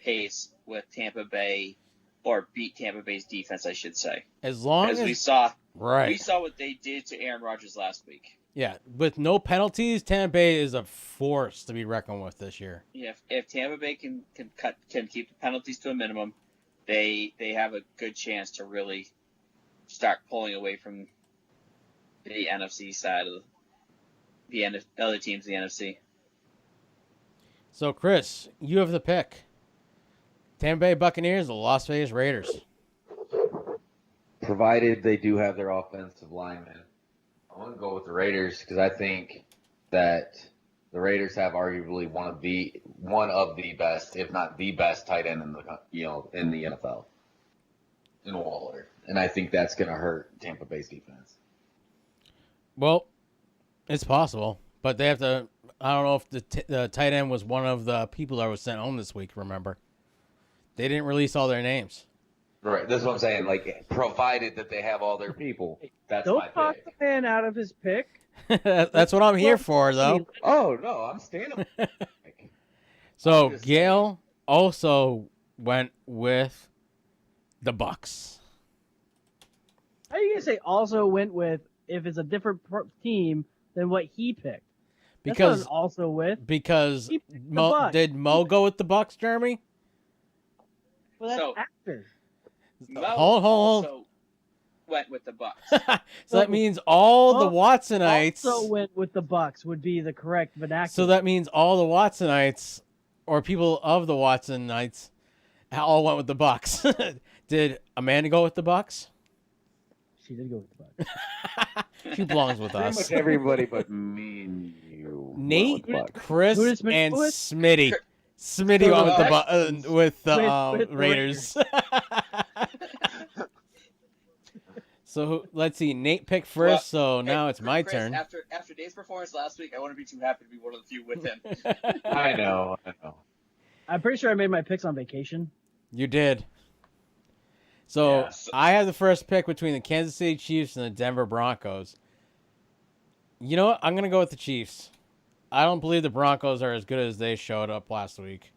pace with Tampa Bay, or beat Tampa Bay's defense, I should say. As long as we saw right, what they did to Aaron Rodgers last week. Yeah, with no penalties, Tampa Bay is a force to be reckoned with this year. Yeah, if Tampa Bay can keep the penalties to a minimum, they have a good chance to really start pulling away from the NFC side of the other teams in the NFC. So, Chris, you have the pick. Tampa Bay Buccaneers, the Las Vegas Raiders. Provided they do have their offensive linemen. I want to go with the Raiders because I think that the Raiders have arguably one of the best, if not the best, tight end in the NFL in Waller, and I think that's going to hurt Tampa Bay's defense. Well, it's possible, but they have to. I don't know if the tight end was one of the people that was sent home this week. Remember, they didn't release all their names. Right, that's what I'm saying. Like, provided that they have all their people, that's my pick. Don't talk the man out of his pick. That's what I'm here for, though. Oh no, I'm standing. So Gail also went with the Bucks. How are you gonna say also went with if it's a different team than what he picked? Because That's not an also with did Mo go with the Bucks, Jeremy? Well, that's after. Hold. Also went with the Bucks. So that means all the Watsonites also went with the Bucks would be the correct vernacular. So that means all the Watsonites or people of the Watsonites all went with the Bucks. Did Amanda go with the Bucks? She did go with the Bucks. She belongs with us. Pretty much everybody but me and you. Nate, Chris, and Smitty. Smitty went with the Raiders. So let's see. Nate picked first, so now it's my turn. After Dave's performance last week, I wouldn't be too happy to be one of the few with him. I know. I'm pretty sure I made my picks on vacation. You did. So I have the first pick between the Kansas City Chiefs and the Denver Broncos. You know what? I'm going to go with the Chiefs. I don't believe the Broncos are as good as they showed up last week.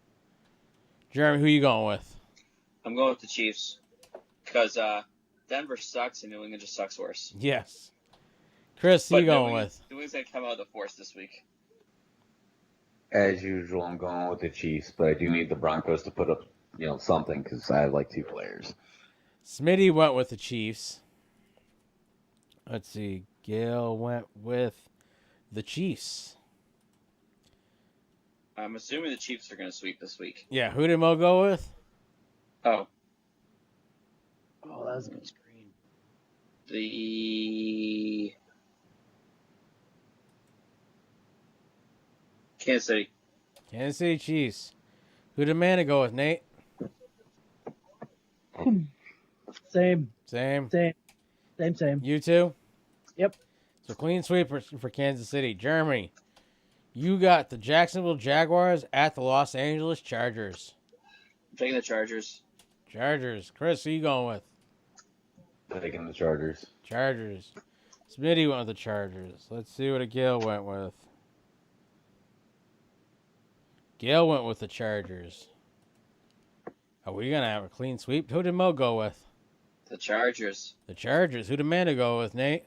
Jeremy, who are you going with? I'm going with the Chiefs because Denver sucks and New England just sucks worse. Yes. Chris, who are you going with? New England's going to come out of the force this week. As usual, I'm going with the Chiefs, but I do need the Broncos to put up, something because I have like 2 players. Smitty went with the Chiefs. Let's see. Gail went with the Chiefs. I'm assuming the Chiefs are going to sweep this week. Yeah, who did Mo go with? Oh, that was a good screen. Kansas City. Kansas City Chiefs. Who did man to go with, Nate? Same. Same. You too? Yep. So clean sweep for Kansas City. Jeremy, you got the Jacksonville Jaguars at the Los Angeles Chargers. I'm taking the Chargers. Chargers. Chris, who you going with? Taking the Chargers. Chargers. Smitty went with the Chargers. Let's see what Gail went with. Gail went with the Chargers. Are we going to have a clean sweep? Who did Mo go with? The Chargers. The Chargers. Who did Amanda go with, Nate?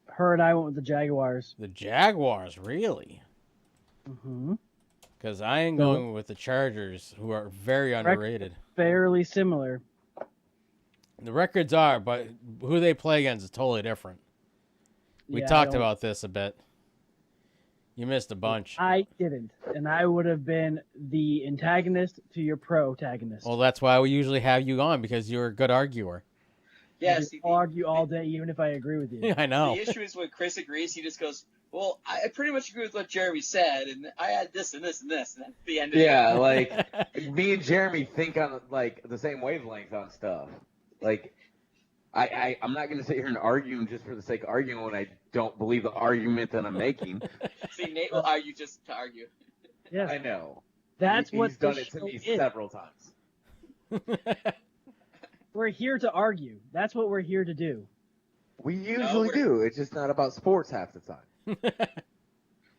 Her and I went with the Jaguars. The Jaguars, really? Mm-hmm. Because I am going with the Chargers, who are very underrated. Fairly similar. The records are, but who they play against is totally different. We talked about this a bit. You missed a bunch. I didn't, and I would have been the antagonist to your protagonist. Well, that's why we usually have you on, because you're a good arguer. Yeah, I'll argue all day, even if I agree with you. I know. The issue is when Chris agrees, he just goes, well, I pretty much agree with what Jeremy said, and I had this and this and this, and that's the end of it. Yeah, like, me and Jeremy think on, like, the same wavelength on stuff. Like, I'm not going to sit here and argue just for the sake of arguing when I don't believe the argument that I'm making. See, Nate will argue just to argue. Yeah, I know. That's what he's done it to me several times. We're here to argue. That's what we're here to do. We usually do. It's just not about sports half the time.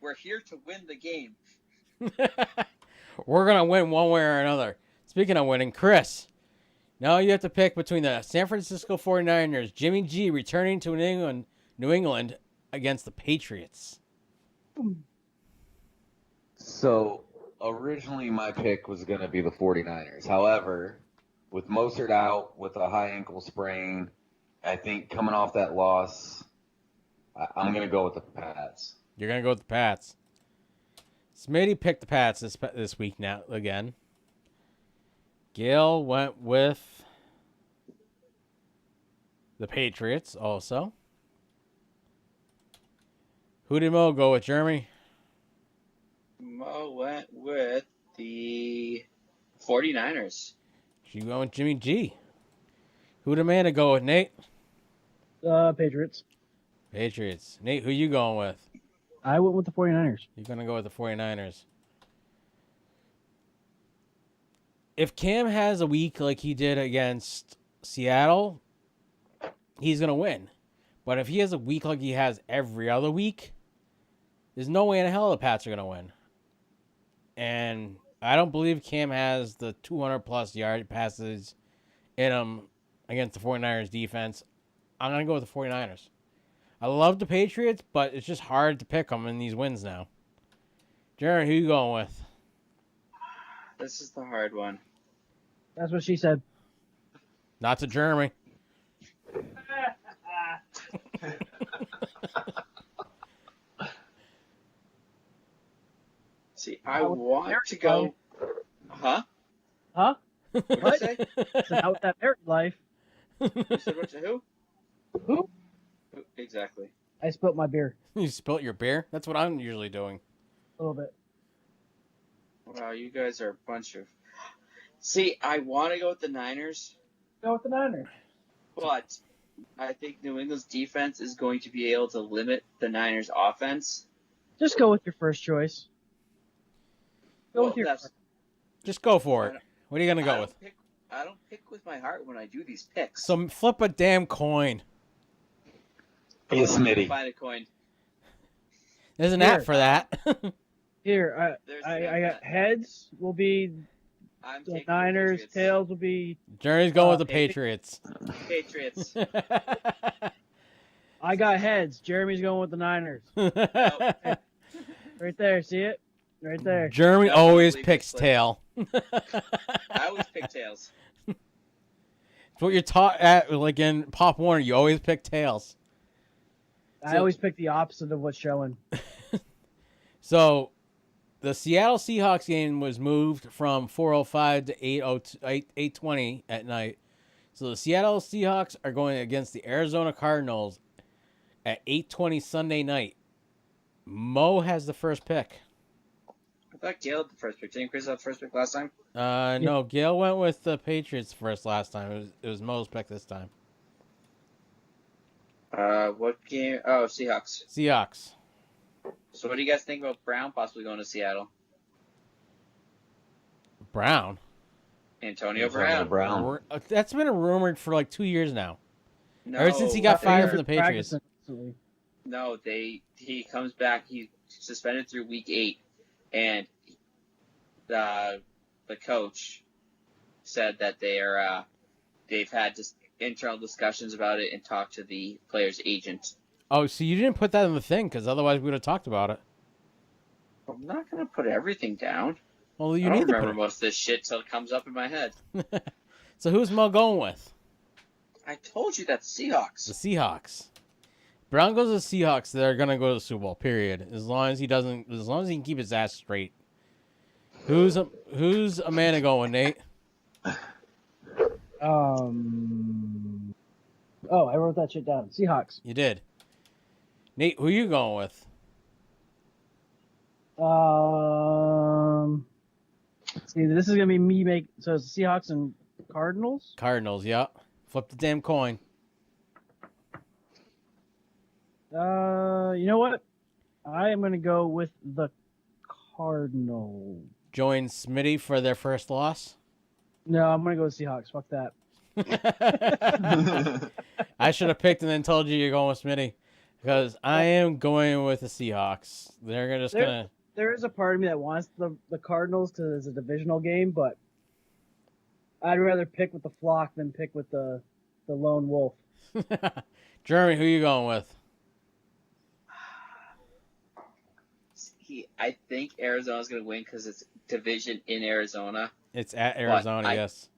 We're here to win the game. We're going to win one way or another. Speaking of winning, Chris, now you have to pick between the San Francisco 49ers, Jimmy G returning to New England against the Patriots. So, originally my pick was going to be the 49ers. However, with Mostert out with a high ankle sprain, I think coming off that loss, I'm going to go with the Pats. You're going to go with the Pats. Smitty picked the Pats this week now again. Gail went with the Patriots also. Who did Mo go with, Jeremy? Mo went with the 49ers. She went with Jimmy G. Who did Amanda go with, Nate? Patriots. Patriots. Nate, who you going with? I went with the 49ers. You're going to go with the 49ers. If Cam has a week like he did against Seattle, he's going to win. But if he has a week like he has every other week, there's no way in hell the Pats are going to win. And I don't believe Cam has the 200-plus yard passes in him against the 49ers defense. I'm going to go with the 49ers. I love the Patriots, but it's just hard to pick them in these wins now. Jared, who you going with? This is the hard one. That's what she said. Not to Jeremy. See, I want to go. Huh? Huh? What did you say? It's about that married life. You said what to who? Who? Exactly. I spilt my beer. You spilt your beer? That's what I'm usually doing. A little bit. Wow, you guys are a bunch of. See, I want to go with the Niners. Go with the Niners. But I think New England's defense is going to be able to limit the Niners' offense. Just go with your first choice. Go with your. Just go for it. What are you going to go with? I don't pick with my heart when I do these picks. So flip a damn coin. Hey, Smitty. Find a coin. There's an app for that. Here, I got heads will be the Niners, tails will be. Journey's going with the Patriots. Patriots. I got heads. Jeremy's going with the Niners. Right there, see it? Right there. Jeremy always picks tail. I always pick tails. It's what you're taught at, like in Pop Warner. You always pick tails. I always pick the opposite of what's showing. So, the Seattle Seahawks game was moved from 4:05 to 8:20 at night. So the Seattle Seahawks are going against the Arizona Cardinals at 8:20 Sunday night. Mo has the first pick. I thought Gale had the first pick. Didn't Chris have the first pick last time? No, Gale went with the Patriots first last time. It was Mo's pick this time. What game? Oh, Seahawks. Seahawks. So what do you guys think about Brown possibly going to Seattle? Brown. Antonio Brown. That's been rumored for like 2 years now. No, Ever since he got fired from the Patriots. No, he comes back. He's suspended through week 8, and the coach said that they've had just internal discussions about it and talked to the player's agent. Oh, so you didn't put that in the thing, because otherwise we would have talked about it. I'm not gonna put everything down. Well, I don't remember most of this shit till it comes up in my head. So who's Mo going with? I told you that's Seahawks. The Seahawks. Brown goes to the Seahawks. They're gonna go to the Super Bowl. Period. As long as he can keep his ass straight. Who's Amanda going, Nate? Oh, I wrote that shit down. Seahawks. You did. Nate, who are you going with? See, this is gonna be me so it's Seahawks and Cardinals. Cardinals, yeah. Flip the damn coin. You know what? I am gonna go with the Cardinals. Join Smitty for their first loss. No, I'm gonna go with Seahawks. Fuck that. I should have picked and then told you you're going with Smitty, because I am going with the Seahawks. They're just gonna. There is a part of me that wants the Cardinals because it's a divisional game, but I'd rather pick with the flock than pick with the lone wolf. Jeremy, who you going with? I think Arizona's going to win because it's division in Arizona. It's at Arizona, yes.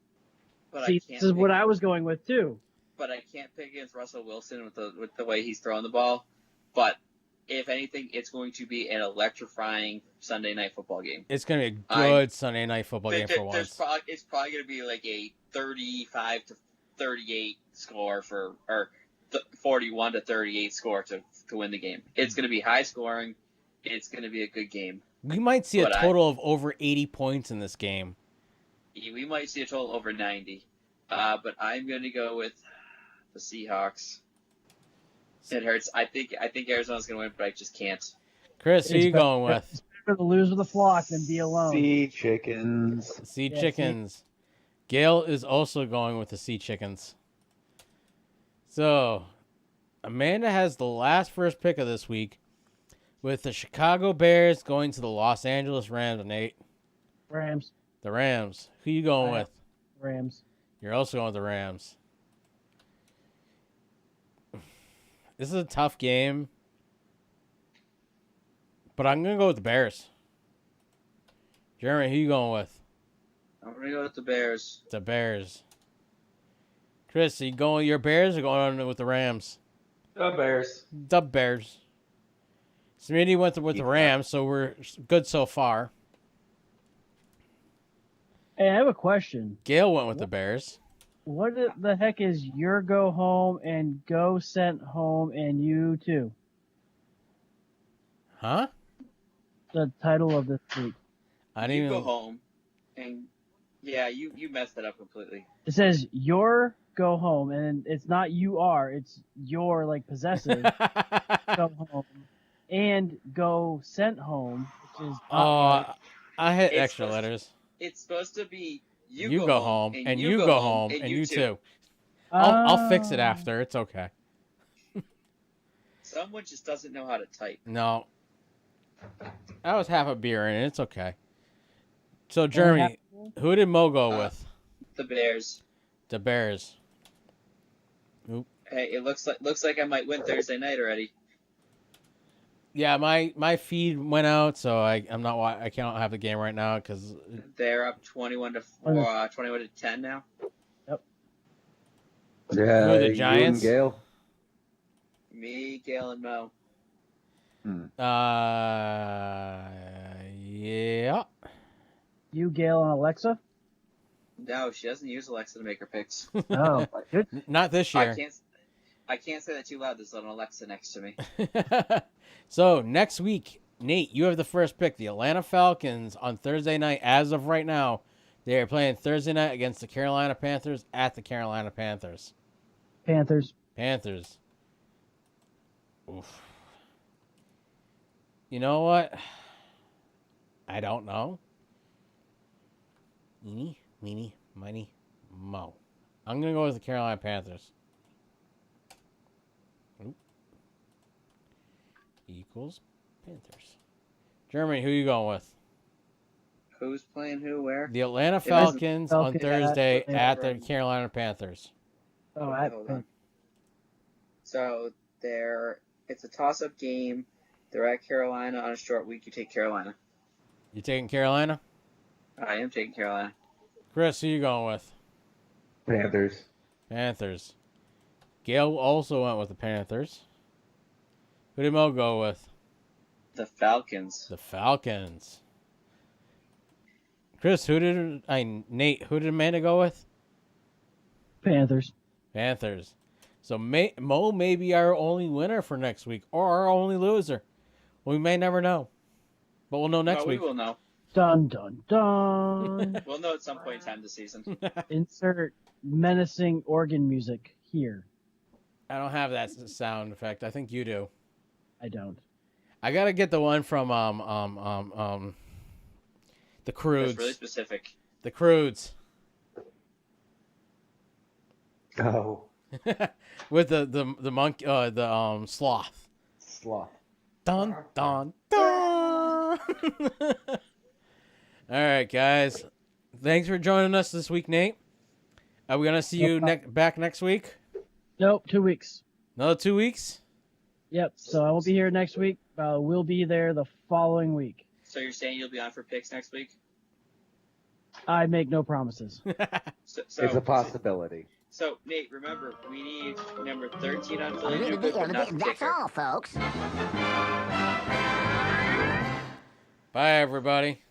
But See, this is what I was going with too. But I can't pick against Russell Wilson with the way he's throwing the ball. But if anything, it's going to be an electrifying Sunday night football game. It's going to be a good Sunday night football game for once. It's probably going to be like a 35-38 score or 41-38 score to win the game. It's going to be high scoring. It's going to be a good game. We might see a total of over 80 points in this game. We might see a total over 90. But I'm going to go with the Seahawks. It hurts. I think Arizona's going to win, but I just can't. Chris, who are you going with? It's better to lose with the flock than be alone. Sea Chickens. Sea Chickens. Gail is also going with the Sea Chickens. So, Amanda has the last first pick of this week, with the Chicago Bears going to the Los Angeles Rams, Nate. Rams. The Rams. Who you going with? Rams. You're also going with the Rams. This is a tough game, but I'm going to go with the Bears. Jeremy, who you going with? I'm going to go with the Bears. The Bears. Chris, are you going with your Bears or going on with the Rams? The Bears. The Bears. Smitty went with the Rams, so we're good so far. Hey, I have a question. Gail went with the Bears. What the heck is your go home and go sent home and you too? Huh? The title of this week. I didn't even go home, and yeah, you messed it up completely. It says your go home, and it's not you are. It's your like possessive go home and go sent home, which is I hit extra letters. It's supposed to be you go home and you go home and you too. I'll fix it after. It's okay. Someone just doesn't know how to type. No. That was half a beer in it. It's okay. So, Jeremy, who did Mo go with? The Bears. The Bears. Oop. Hey, it looks like I might win Thursday night already. Yeah, my feed went out, so I can't have the game right now because they're up 21 to 10 now. Yep. Yeah, who are the Giants? You and Gale. Me, Gale, and Mo. Yeah. You, Gail, and Alexa? No, she doesn't use Alexa to make her picks. Oh, good. Not this year. I can't say that too loud. There's an Alexa next to me. So next week, Nate, you have the first pick. The Atlanta Falcons on Thursday night. As of right now, they are playing Thursday night against the Carolina Panthers at the Carolina Panthers. Panthers. Panthers. Oof. You know what? I don't know. Eeny, meeny, miny, mo. I'm going to go with the Carolina Panthers. Oop. Equals Panthers. Germany, who you going with? Who's playing who? Where? The Atlanta Falcons on Falcons Thursday at- at the Carolina Panthers. Oh, Hold on. So it's a toss-up game. They're at Carolina on a short week. You take Carolina. You taking Carolina? I am taking Carolina. Chris, who you going with? Panthers. Panthers. Gail also went with the Panthers. Who did Mo go with? The Falcons. The Falcons. Chris, Nate, who did Amanda go with? Panthers. Panthers. So Mo may be our only winner for next week, or our only loser. We may never know. But we'll know next week. We will know. Dun, dun, dun. We'll know at some point in time this season. Insert menacing organ music here. I don't have that sound effect. I think you do. I don't. I gotta get the one from the Crudes. That's really specific. The Crudes. Oh. With the monkey, the sloth. Sloth. Dun dun dun. All right, guys. Thanks for joining us this week, Nate. Are we gonna see you back next week? Nope, 2 weeks. Another 2 weeks? Yep. So I won't be here next week. We'll be there the following week. So you're saying you'll be on for picks next week? I make no promises. So, It's a possibility. So, Nate, remember, we need number 13 on Fully Nuka, but not the That's kicker. all, folks. Bye, everybody.